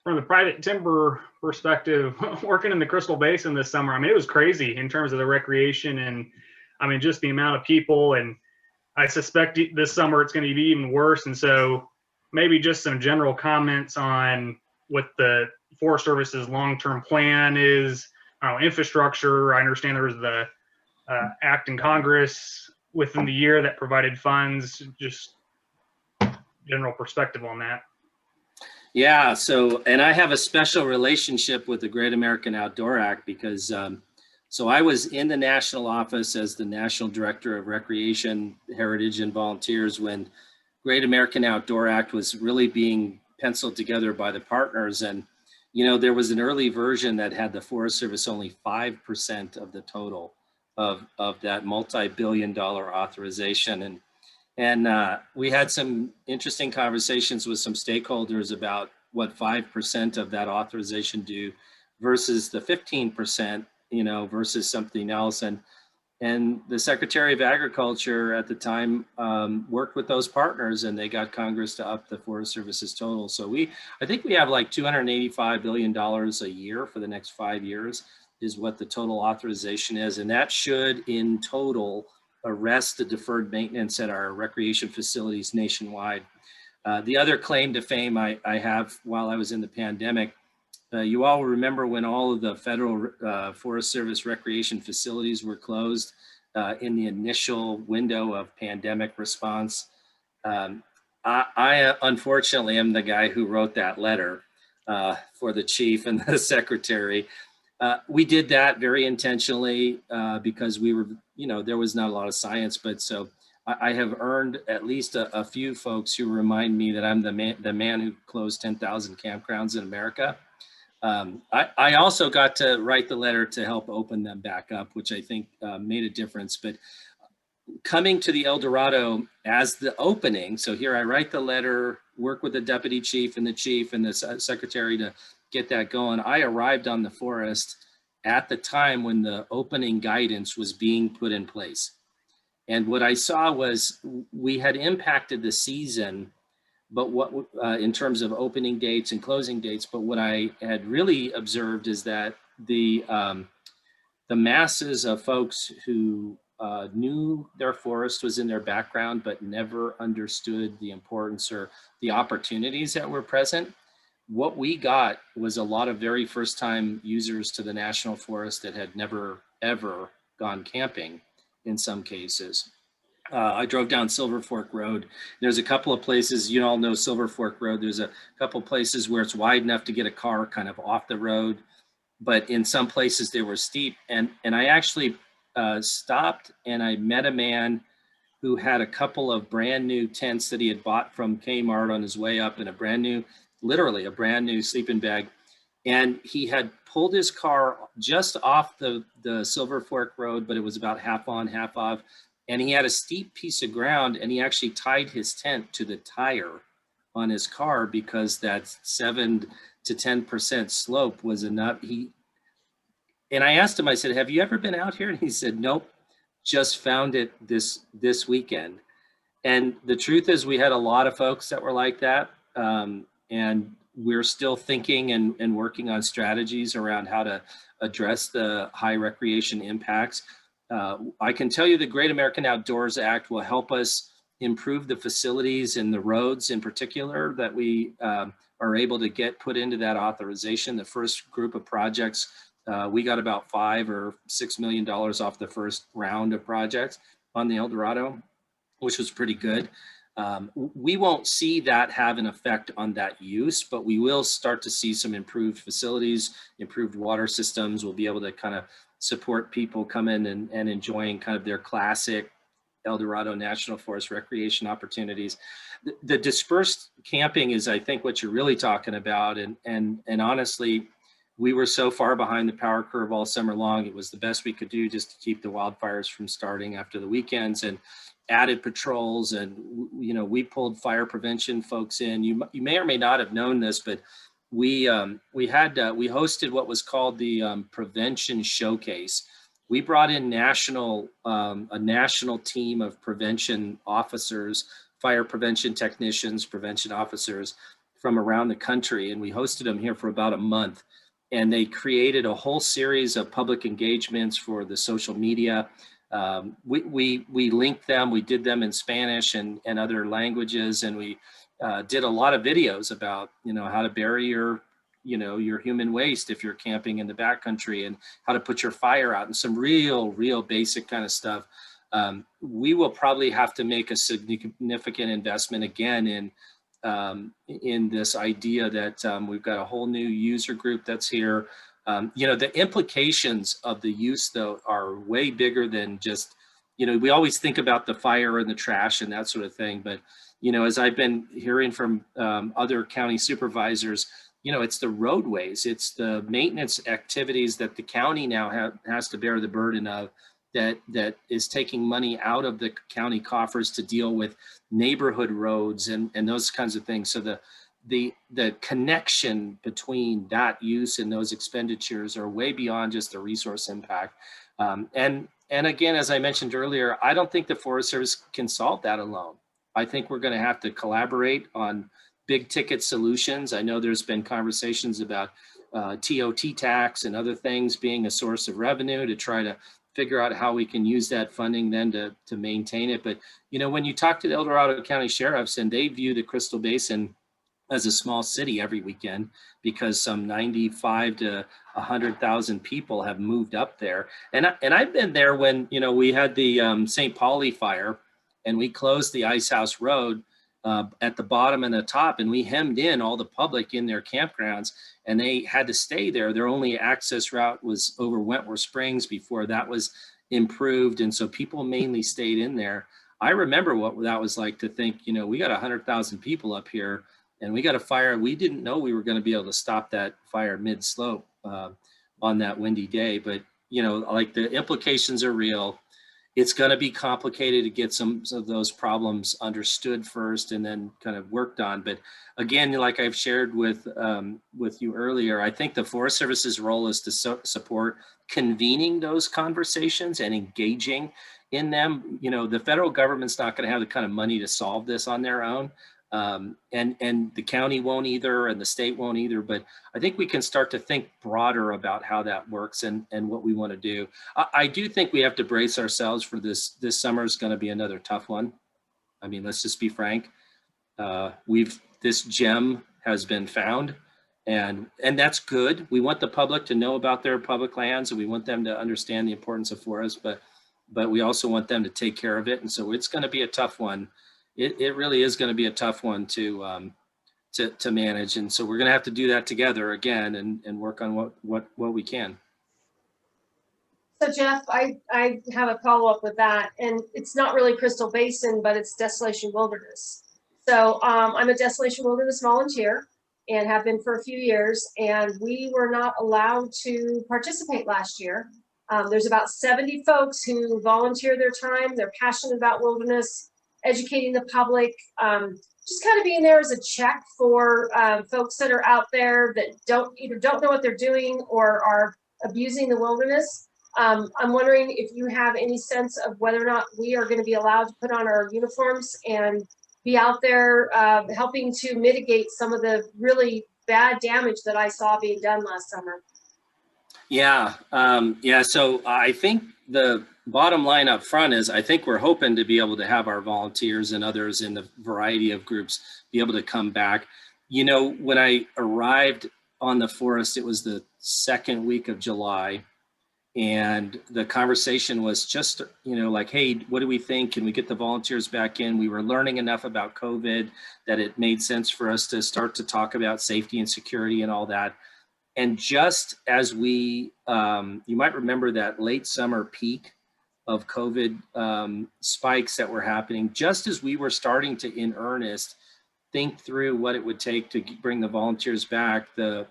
from the private timber perspective, working in the Crystal Basin this summer, it was crazy in terms of the recreation and just the amount of people. And I suspect this summer it's going to be even worse. And so maybe just some general comments on what the Forest Service's long-term plan is, infrastructure. I understand there was the act in Congress within the year that provided funds, just general perspective on that. Yeah, and I have a special relationship with the Great American Outdoor Act because so I was in the national office as the National Director of Recreation, Heritage, and Volunteers when Great American Outdoor Act was really being penciled together by the partners. And, there was an early version that had the Forest Service only 5% of the total of that multi-billion-dollar authorization. And we had some interesting conversations with some stakeholders about what 5% of that authorization do versus the 15%, versus something else. And the Secretary of Agriculture at the time worked with those partners and they got Congress to up the Forest Service's total. So I think we have like $285 billion a year for the next 5 years is what the total authorization is. And that should in total arrest the deferred maintenance at our recreation facilities nationwide. The other claim to fame I have while I was in the pandemic, you all remember when all of the federal Forest Service recreation facilities were closed in the initial window of pandemic response. I unfortunately am the guy who wrote that letter for the chief and the secretary. We did that very intentionally because we were, there was not a lot of science, but so I have earned at least a few folks who remind me that I'm the man who closed 10,000 campgrounds in America. I also got to write the letter to help open them back up, which I think made a difference. But coming to the El Dorado as the opening, so here I write the letter, work with the deputy chief and the secretary to get that going. I arrived on the forest at the time when the opening guidance was being put in place. And what I saw was we had impacted the season, but what in terms of opening dates and closing dates, but what I had really observed is that the masses of folks who knew their forest was in their background, but never understood the importance or the opportunities that were present. What we got was a lot of very first time users to the National Forest that had never, ever gone camping in some cases. I drove down Silver Fork Road. There's a couple of places, you all know Silver Fork Road. There's a couple of places where it's wide enough to get a car kind of off the road, but in some places they were steep. And I actually stopped and I met a man who had a couple of brand new tents that he had bought from Kmart on his way up, and a brand new, literally a brand new sleeping bag. And he had pulled his car just off the Silver Fork Road, but it was about half on, half off. And he had a steep piece of ground, and he actually tied his tent to the tire on his car because that 7 to 10% slope was enough. And I asked him, I said, have you ever been out here? And he said, nope, just found it this weekend. And the truth is we had a lot of folks that were like that. And we're still thinking and working on strategies around how to address the high recreation impacts. I can tell you the Great American Outdoors Act will help us improve the facilities and the roads in particular that we are able to get put into that authorization. The first group of projects, we got about $5 or $6 million off the first round of projects on the El Dorado, which was pretty good. We won't see that have an effect on that use, but we will start to see some improved facilities, improved water systems. We'll be able to kind of support people coming and enjoying kind of their classic El Dorado National Forest recreation opportunities. The dispersed camping is, I think, what you're really talking about. And honestly, we were so far behind the power curve all summer long. It was the best we could do just to keep the wildfires from starting after the weekends, and added patrols. And, you know, we pulled fire prevention folks in. You may or may not have known this, but we hosted what was called the Prevention Showcase. We brought in a national team of prevention officers, fire prevention technicians, prevention officers from around the country, and we hosted them here for about a month. And they created a whole series of public engagements for the social media. We linked them, we did them in Spanish and other languages, and we did a lot of videos about, you know, how to bury your human waste if you're camping in the backcountry, and how to put your fire out, and some real basic kind of stuff. We will probably have to make a significant investment again in this idea that we've got a whole new user group that's here. You know, the implications of the use, though, are way bigger than just, you know, we always think about the fire and the trash and that sort of thing. But, you know, as I've been hearing from other county supervisors, you know, it's the roadways, it's the maintenance activities that the county now has to bear the burden of, that is taking money out of the county coffers to deal with neighborhood roads and those kinds of things. So the connection between that use and those expenditures are way beyond just the resource impact. And again, as I mentioned earlier, I don't think the Forest Service can solve that alone. I think we're going to have to collaborate on big ticket solutions. I know there's been conversations about TOT tax and other things being a source of revenue to try to figure out how we can use that funding then to maintain it. But, you know, when you talk to the El Dorado County sheriffs, and they view the Crystal Basin as a small city every weekend, because some 95 to 100,000 people have moved up there. And I've been there when, you know, we had the St. Pauli fire, and we closed the Ice House Road at the bottom and the top, and we hemmed in all the public in their campgrounds, and they had to stay there. Their only access route was over Wentworth Springs before that was improved. And so people mainly stayed in there. I remember what that was like to think, you know, we got 100,000 people up here, and we got a fire. We didn't know we were going to be able to stop that fire mid-slope on that windy day. But, you know, like, the implications are real. It's going to be complicated to get some of those problems understood first and then kind of worked on. But again, like I've shared with you earlier, I think the Forest Service's role is to support convening those conversations and engaging in them. You know, the federal government's not going to have the kind of money to solve this on their own. And the county won't either, and the state won't either. But I think we can start to think broader about how that works and what we want to do. I do think we have to brace ourselves for this. This summer is going to be another tough one. I mean, let's just be frank. This gem has been found, and that's good. We want the public to know about their public lands, and we want them to understand the importance of forests, but we also want them to take care of it. And so it's going to be a tough one. It really is going to be a tough one to manage. And so we're going to have to do that together again and work on what we can. So Jeff, I have a follow-up with that, and it's not really Crystal Basin, but it's Desolation Wilderness. So I'm a Desolation Wilderness volunteer and have been for a few years, and we were not allowed to participate last year. There's about 70 folks who volunteer their time. They're passionate about wilderness, educating the public, just kind of being there as a check for folks that are out there that either don't know what they're doing or are abusing the wilderness. I'm wondering if you have any sense of whether or not we are going to be allowed to put on our uniforms and be out there helping to mitigate some of the really bad damage that I saw being done last summer. Yeah. So I think the bottom line up front is I think we're hoping to be able to have our volunteers and others in the variety of groups be able to come back. You know, when I arrived on the forest, it was the second week of July. And the conversation was just, like, hey, what do we think? Can we get the volunteers back in? We were learning enough about COVID that it made sense for us to start to talk about safety and security and all that. And just as we, you might remember that late summer peak of COVID spikes that were happening, just as we were starting to, in earnest, think through what it would take to bring the volunteers back, the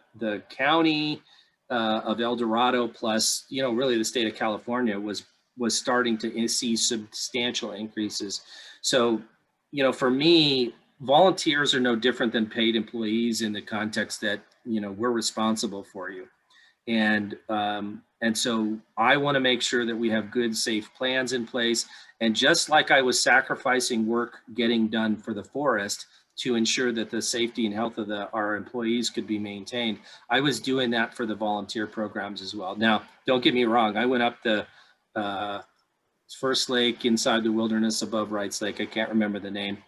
county of El Dorado plus, really the state of California was starting to see substantial increases. So, for me, volunteers are no different than paid employees in the context that, we're responsible for you. And so I want to make sure that we have good, safe plans in place. And just like I was sacrificing work getting done for the forest to ensure that the safety and health of our employees could be maintained, I was doing that for the volunteer programs as well. Now, don't get me wrong. I went up the first lake inside the wilderness above Wrights Lake. I can't remember the name.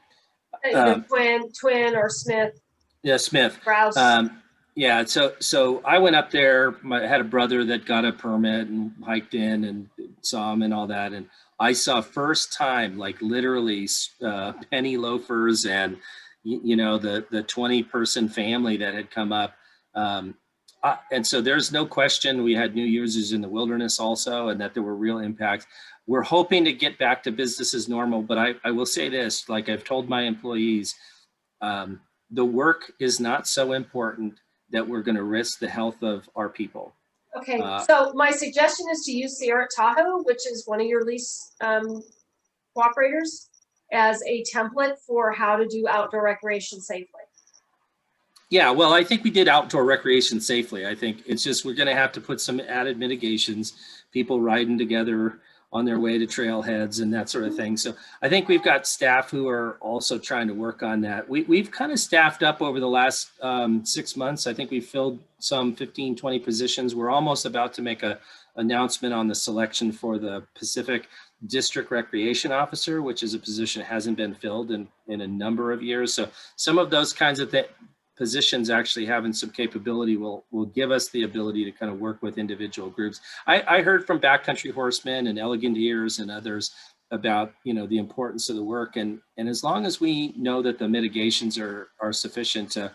Twin or Smith. Yeah, Smith. Browse. Yeah, so I went up there. I had a brother that got a permit and hiked in and saw him and all that. And I saw first time, like literally penny loafers and, the 20-person family that had come up. And so there's no question we had new users in the wilderness also, and that there were real impacts. We're hoping to get back to business as normal, but I will say this, like I've told my employees, the work is not so important that we're going to risk the health of our people. Okay, so my suggestion is to use Sierra Tahoe, which is one of your lease cooperators, as a template for how to do outdoor recreation safely. Yeah, well, I think we did outdoor recreation safely. I think it's just we're going to have to put some added mitigations, people riding together on their way to trailheads and that sort of thing. So I think we've got staff who are also trying to work on that. We've kind of staffed up over the last 6 months. I think we filled some 15, 20 positions. We're almost about to make an announcement on the selection for the Pacific District Recreation Officer, which is a position that hasn't been filled in a number of years. So some of those kinds of positions actually having some capability will give us the ability to kind of work with individual groups. I heard from Backcountry Horsemen and Elegant Ears and others about, the importance of the work. And as long as we know that the mitigations are sufficient to,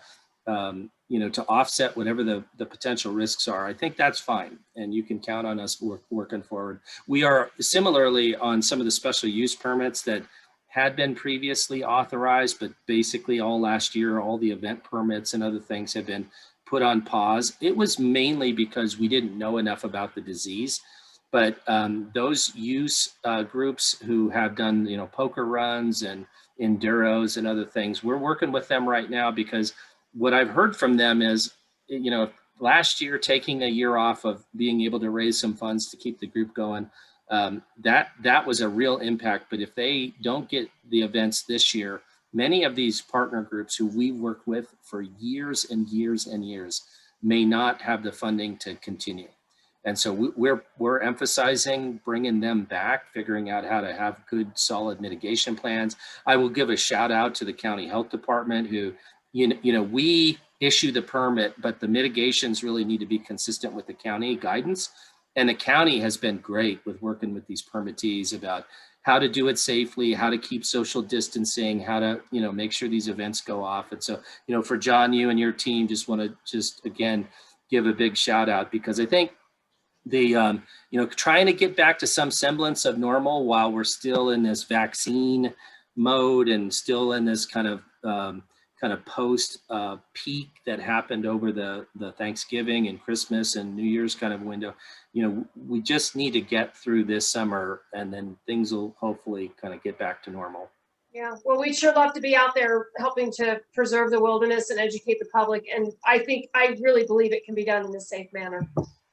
to offset whatever the potential risks are, I think that's fine. And you can count on us working forward. We are similarly on some of the special use permits that had been previously authorized, but basically all last year, all the event permits and other things have been put on pause. It was mainly because we didn't know enough about the disease, but those use groups who have done, poker runs and enduros and other things, we're working with them right now because what I've heard from them is, last year taking a year off of being able to raise some funds to keep the group going, that was a real impact. But if they don't get the events this year, many of these partner groups who we work with for years and years and years may not have the funding to continue. And so we're emphasizing bringing them back, figuring out how to have good, solid mitigation plans. I will give a shout out to the county health department who, we issue the permit, but the mitigations really need to be consistent with the county guidance. And the county has been great with working with these permittees about how to do it safely, how to keep social distancing, how to, make sure these events go off. And so, for John, you and your team, just want to again, give a big shout out, because I think the, trying to get back to some semblance of normal while we're still in this vaccine mode and still in this kind of post peak that happened over the Thanksgiving and Christmas and New Year's kind of window. We just need to get through this summer, and then things will hopefully kind of get back to normal. Yeah, well, we'd sure love to be out there helping to preserve the wilderness and educate the public. And I really believe it can be done in a safe manner.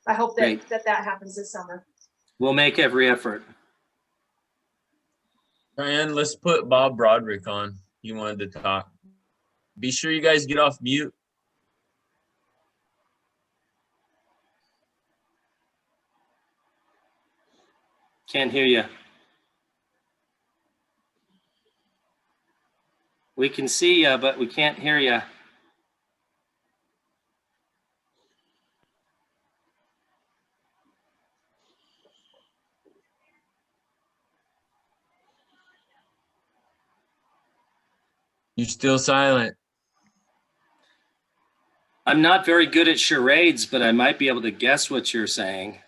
I hope that happens this summer. We'll make every effort. Diane, let's put Bob Broderick on. He wanted to talk. Be sure you guys get off mute. Can't hear you. We can see you, but we can't hear you. You're still silent. I'm not very good at charades, but I might be able to guess what you're saying.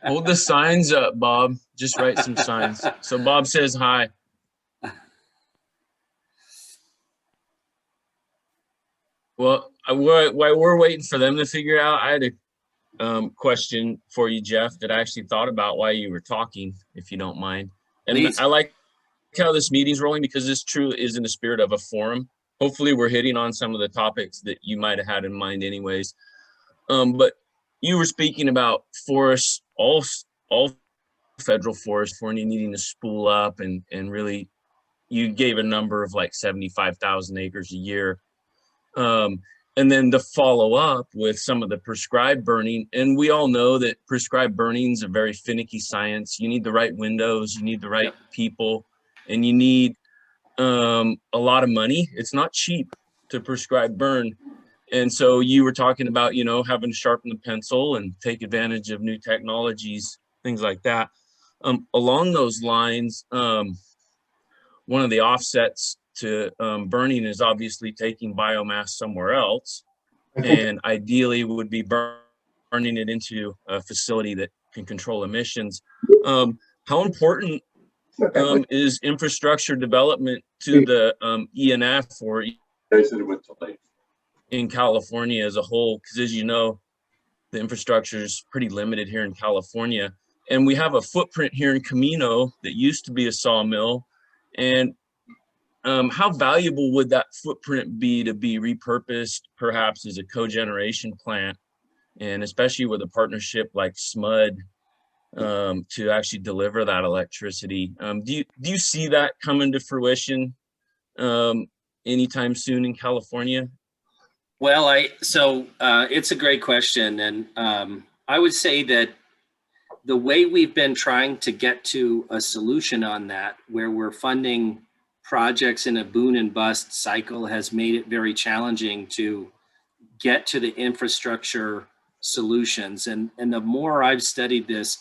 Hold the signs up, Bob. Just write some signs. So Bob says hi. Well, while we're waiting for them to figure it out, I had a question for you, Jeff, that I actually thought about while you were talking, if you don't mind. And Please. I like how this meeting's rolling, because this truly is in the spirit of a forum. Hopefully we're hitting on some of the topics that you might have had in mind anyways. But you were speaking about forests, all federal forests, for any needing to spool up, and really you gave a number of like 75,000 acres a year. And then to follow up with some of the prescribed burning, and we all know that prescribed burning is a very finicky science. You need the right windows, you need the right people, and you need a lot of money. It's not cheap to prescribe burn. And so you were talking about, having to sharpen the pencil and take advantage of new technologies, things like that. Along those lines, one of the offsets to burning is obviously taking biomass somewhere else, and ideally would be burning it into a facility that can control emissions. How important is infrastructure development to the ENF or in California as a whole? Because as you know, the infrastructure is pretty limited here in California, and we have a footprint here in Camino that used to be a sawmill. And how valuable would that footprint be to be repurposed perhaps as a cogeneration plant, and especially with a partnership like SMUD to actually deliver that electricity? Do you see that coming to fruition anytime soon in California? Well, it's a great question. And I would say that the way we've been trying to get to a solution on that, where we're funding projects in a boom and bust cycle, has made it very challenging to get to the infrastructure solutions. And the more I've studied this,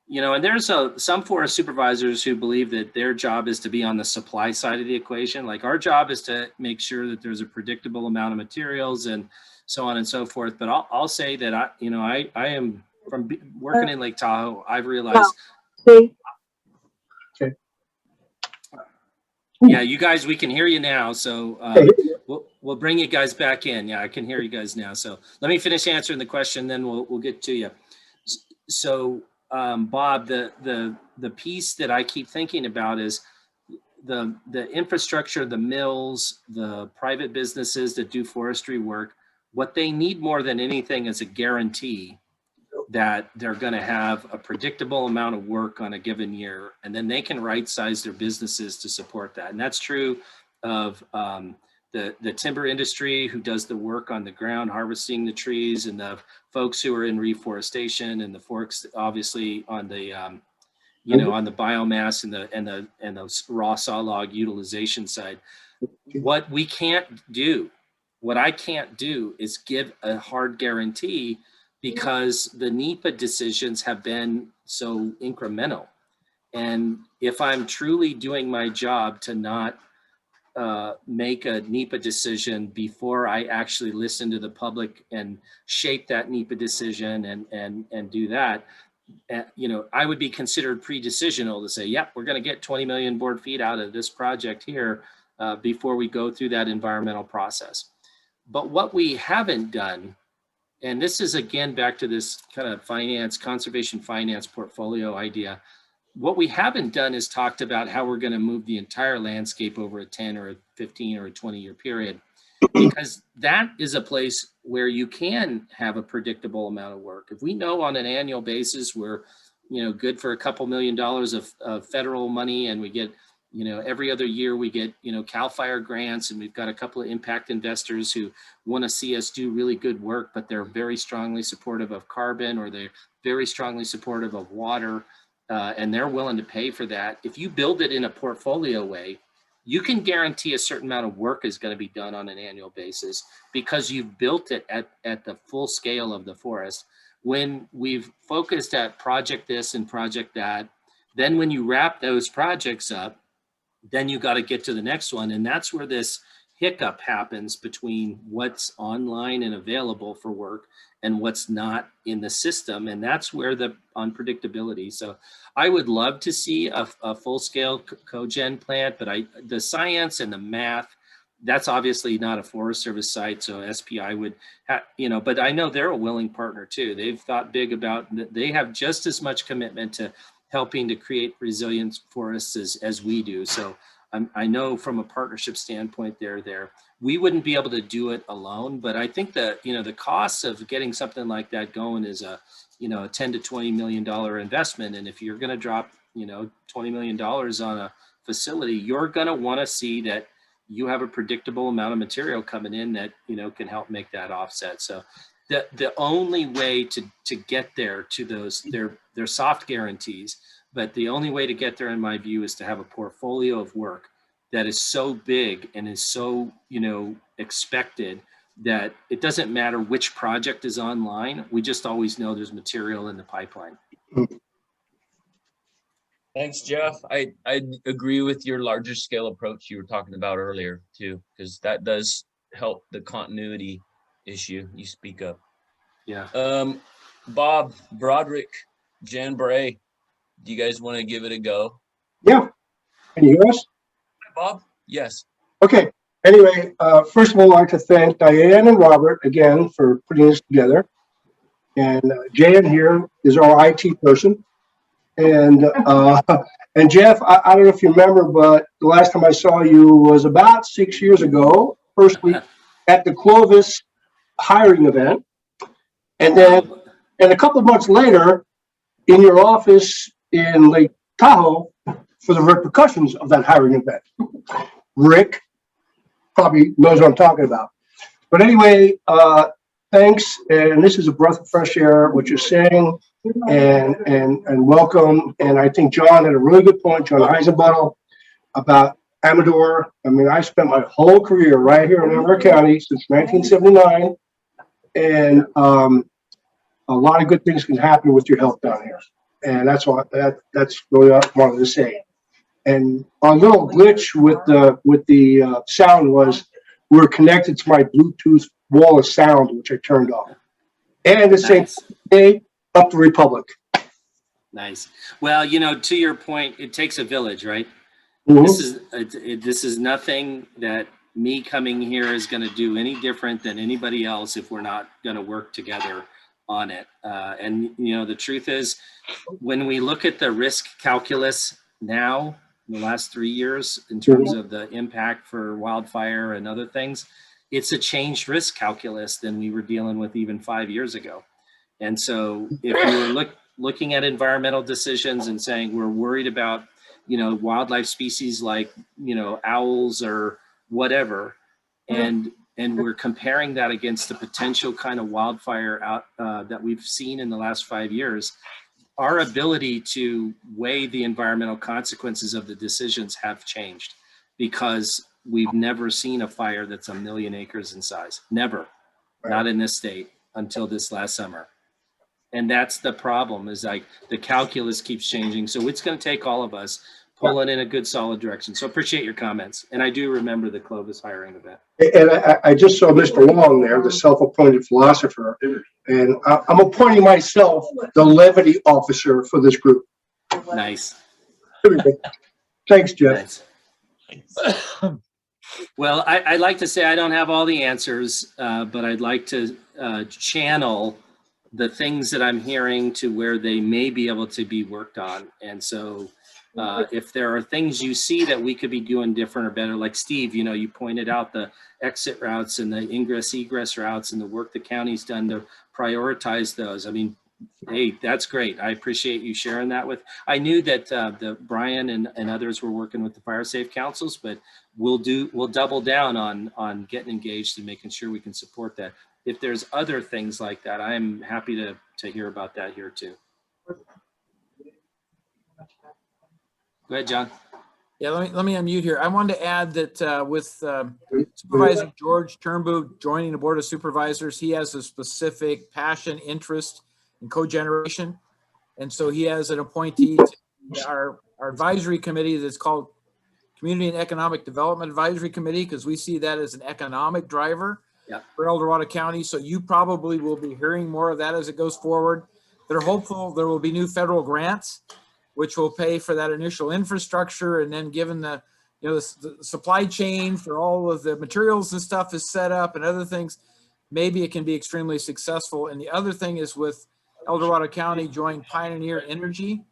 and there's some forest supervisors who believe that their job is to be on the supply side of the equation. Like, our job is to make sure that there's a predictable amount of materials and so on and so forth. But I'll say that I am, from working in Lake Tahoe, I've realized. Yeah, you guys, we can hear you now. So we'll bring you guys back in. Yeah, I can hear you guys now. So let me finish answering the question, then we'll get to you. So Bob, the piece that I keep thinking about is the infrastructure, the mills, the private businesses that do forestry work. What they need more than anything is a guarantee that they're going to have a predictable amount of work on a given year, and then they can right size their businesses to support that. And that's true of the timber industry who does the work on the ground, harvesting the trees, and the folks who are in reforestation, and the folks obviously on the on the biomass and the raw saw log utilization side. What I can't do is give a hard guarantee, because the NEPA decisions have been so incremental. And if I'm truly doing my job to not make a NEPA decision before I actually listen to the public and shape that NEPA decision and do that, I would be considered pre-decisional to say, yep, we're going to get 20 million board feet out of this project here before we go through that environmental process. But what we haven't done, and this is again back to this kind of conservation finance portfolio idea, what we haven't done is talked about how we're going to move the entire landscape over a 10 or a 15 or a 20-year period, because that is a place where you can have a predictable amount of work. If we know on an annual basis we're good for a couple $1 million of federal money, and we get every other year we get CAL FIRE grants, and we've got a couple of impact investors who want to see us do really good work, but they're very strongly supportive of carbon, or they're very strongly supportive of water, and they're willing to pay for that. If you build it in a portfolio way, you can guarantee a certain amount of work is going to be done on an annual basis, because you've built it at the full scale of the forest. When we've focused at project this and project that, then when you wrap those projects up, then you got to get to the next one. And that's where this hiccup happens between what's online and available for work and what's not in the system. And that's where the unpredictability. So I would love to see a full-scale cogen plant, but the science and the math, that's obviously not a Forest Service site. So SPI would but I know they're a willing partner too. They've thought big about, they have just as much commitment to helping to create resilient forests as we do. So I know from a partnership standpoint, they're there. We wouldn't be able to do it alone, but I think that, the cost of getting something like that going is a, a $10 to $20 million investment. And if you're going to drop, $20 million on a facility, you're going to want to see that you have a predictable amount of material coming in that, can help make that offset. So the only way to get there to those, they're soft guarantees, but the only way to get there, in my view, is to have a portfolio of work that is so big and is so, expected that it doesn't matter which project is online. We just always know there's material in the pipeline. Thanks, Jeff. I agree with your larger scale approach you were talking about earlier too, because that does help the continuity issue you speak of. Yeah. Bob, Broderick, Jan Bray, do you guys want to give it a go? Yeah. Can you hear us? Hi, Bob? Yes. Okay. Anyway, first of all, I'd like to thank Diane and Robert again for putting this together. And Jan here is our IT person. And Jeff, I don't know if you remember, but the last time I saw you was about 6 years ago, first week at the Clovis hiring event. And then a couple of months later, in your office in Lake Tahoe for the repercussions of that hiring event. Rick probably knows what I'm talking about. But anyway, thanks. And this is a breath of fresh air, what you're saying, and welcome. And I think John had a really good point, John Heisenbuttel, about Amador. I mean, I spent my whole career right here in Amador County since 1979. And a lot of good things can happen with your help down here. And that's what that's really what I wanted to say. And our little glitch with the sound was we were connected to my Bluetooth wall of sound, which I turned off. And the same day, up the Republic. Nice. Well, to your point, it takes a village, right? Mm-hmm. This is nothing that me coming here is going to do any different than anybody else if we're not going to work together on it. And the truth is, when we look at the risk calculus now, in the last 3 years, in terms of the impact for wildfire and other things, it's a changed risk calculus than we were dealing with even 5 years ago. And so if we were looking at environmental decisions and saying we're worried about, wildlife species like, owls or whatever. And we're comparing that against the potential kind of wildfire out that we've seen in the last 5 years. Our ability to weigh the environmental consequences of the decisions have changed, because we've never seen a fire that's 1 million acres in size. Never. Not in this state until this last summer. And that's the problem, is like the calculus keeps changing. So it's going to take all of us pulling in a good solid direction. So appreciate your comments. And I do remember the Clovis hiring event. And I just saw Mr. Long there, the self-appointed philosopher, and I'm appointing myself the levity officer for this group. Nice. Thanks, Jeff. Nice. Well, I'd like to say I don't have all the answers, but I'd like to channel the things that I'm hearing to where they may be able to be worked on. And so if there are things you see that we could be doing different or better, like Steve, you know, you pointed out the exit routes and the ingress egress routes and the work the county's done to prioritize those. I mean, hey, that's great. I appreciate you sharing that with. I knew that the Brian and others were working with the fire safe councils, but we'll double down on getting engaged and making sure we can support that. If there's other things like that, I'm happy to hear about that here too. Go ahead, John. Yeah, let me unmute here. I wanted to add that with Supervisor George Turnbull joining the Board of Supervisors, he has a specific passion, interest in cogeneration. And so he has an appointee to our advisory committee that's called Community and Economic Development Advisory Committee, because we see that as an economic driver for El Dorado County. So you probably will be hearing more of that as it goes forward. They're hopeful there will be new federal grants which will pay for that initial infrastructure. And then given the, you know, the supply chain for all of the materials and stuff is set up and other things, maybe it can be extremely successful. And the other thing is with El Dorado County joined Pioneer Energy,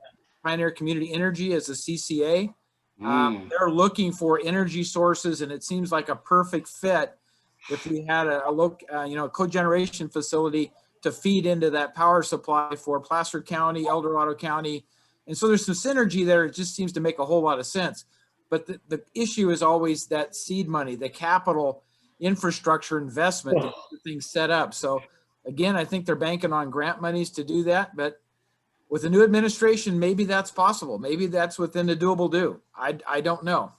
Pioneer Community Energy as a CCA. They're looking for energy sources, and it seems like a perfect fit if we had a cogeneration facility to feed into that power supply for Placer County, El Dorado County. And so there's some synergy there. It just seems to make a whole lot of sense. But the issue is always that seed money, the capital infrastructure investment to get things set up. So again, I think they're banking on grant monies to do that. But with the new administration, maybe that's possible. Maybe that's within the doable do. I don't know.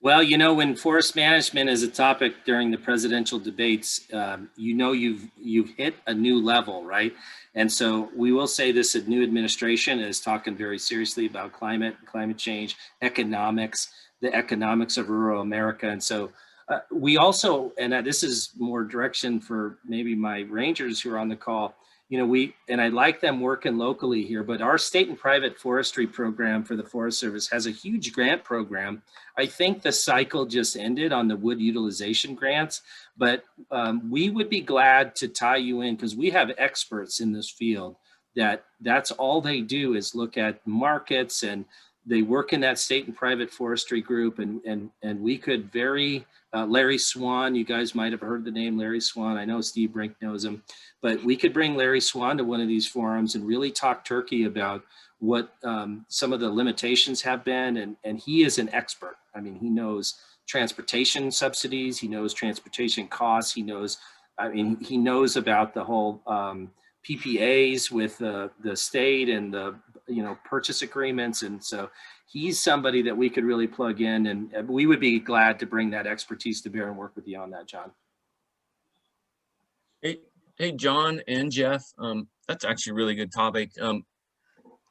Well, you know, when forest management is a topic during the presidential debates, you know, you've hit a new level, right? And so we will say this: new administration is talking very seriously about climate change, economics, the economics of rural America. And so we also, and this is more direction for maybe my rangers who are on the call, you know, and I like them working locally here, but our state and private forestry program for the Forest Service has a huge grant program. I think the cycle just ended on the wood utilization grants, but we would be glad to tie you in, because we have experts in this field that's all they do is look at markets, and they work in that state and private forestry group. And we could Larry Swan, you guys might have heard the name Larry Swan. I know Steve Brink knows him, but we could bring Larry Swan to one of these forums and really talk turkey about what some of the limitations have been. And he is an expert. I mean, he knows transportation subsidies, he knows transportation costs, he knows about the whole PPAs with the state and the, you know, purchase agreements. And so he's somebody that we could really plug in, and we would be glad to bring that expertise to bear and work with you on that, John. Hey, John and Jeff, that's actually a really good topic.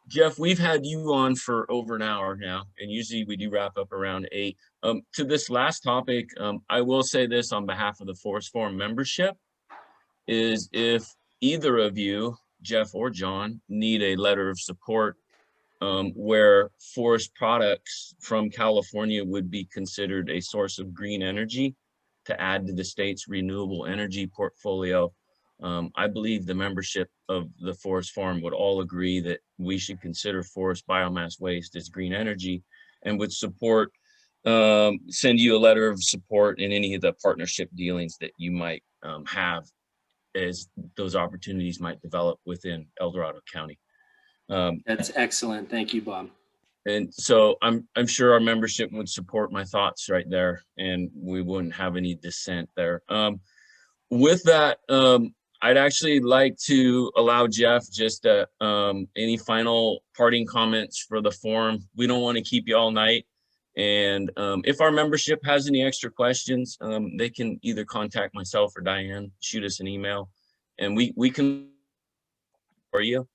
Jeff, we've had you on for over an hour now, and usually we do wrap up around 8. To this last topic, I will say this on behalf of the Forest Forum membership, is if either of you, Jeff or John, need a letter of support where forest products from California would be considered a source of green energy to add to the state's renewable energy portfolio, I believe the membership of the Forest Forum would all agree that we should consider forest biomass waste as green energy, and would support, send you a letter of support in any of the partnership dealings that you might have as those opportunities might develop within El Dorado County. That's excellent. Thank you, Bob. And so I'm sure our membership would support my thoughts right there, and we wouldn't have any dissent there. With that, I'd actually like to allow Jeff just any final parting comments for the forum. We don't want to keep you all night. And if our membership has any extra questions, they can either contact myself or Diane, shoot us an email, and we can for you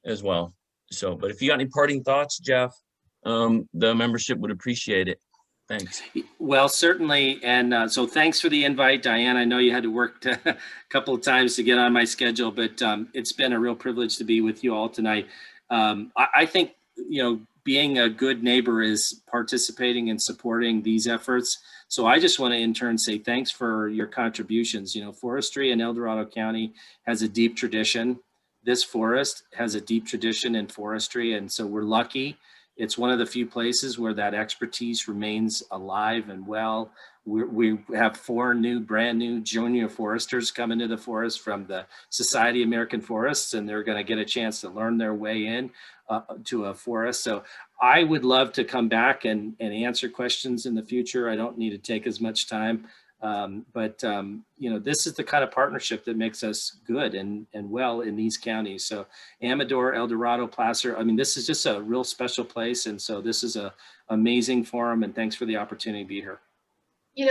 as well. So, but if you got any parting thoughts, Jeff, the membership would appreciate it. Thanks. Well, certainly. And so thanks for the invite, Diane. I know you had to work a couple of times to get on my schedule, but it's been a real privilege to be with you all tonight. I think, you know, being a good neighbor is participating and supporting these efforts. So I just want to in turn say thanks for your contributions. You know, forestry in El Dorado County has a deep tradition. This forest has a deep tradition in forestry, and so we're lucky. It's one of the few places where that expertise remains alive and well. We have 4 brand new junior foresters coming to the forest from the Society of American Forests, and they're going to get a chance to learn their way in to a forest. So I would love to come back and answer questions in the future. I don't need to take as much time. You know, this is the kind of partnership that makes us good and well in these counties. So Amador, El Dorado, Placer, I mean, this is just a real special place. And so this is a amazing forum, and thanks for the opportunity to be here.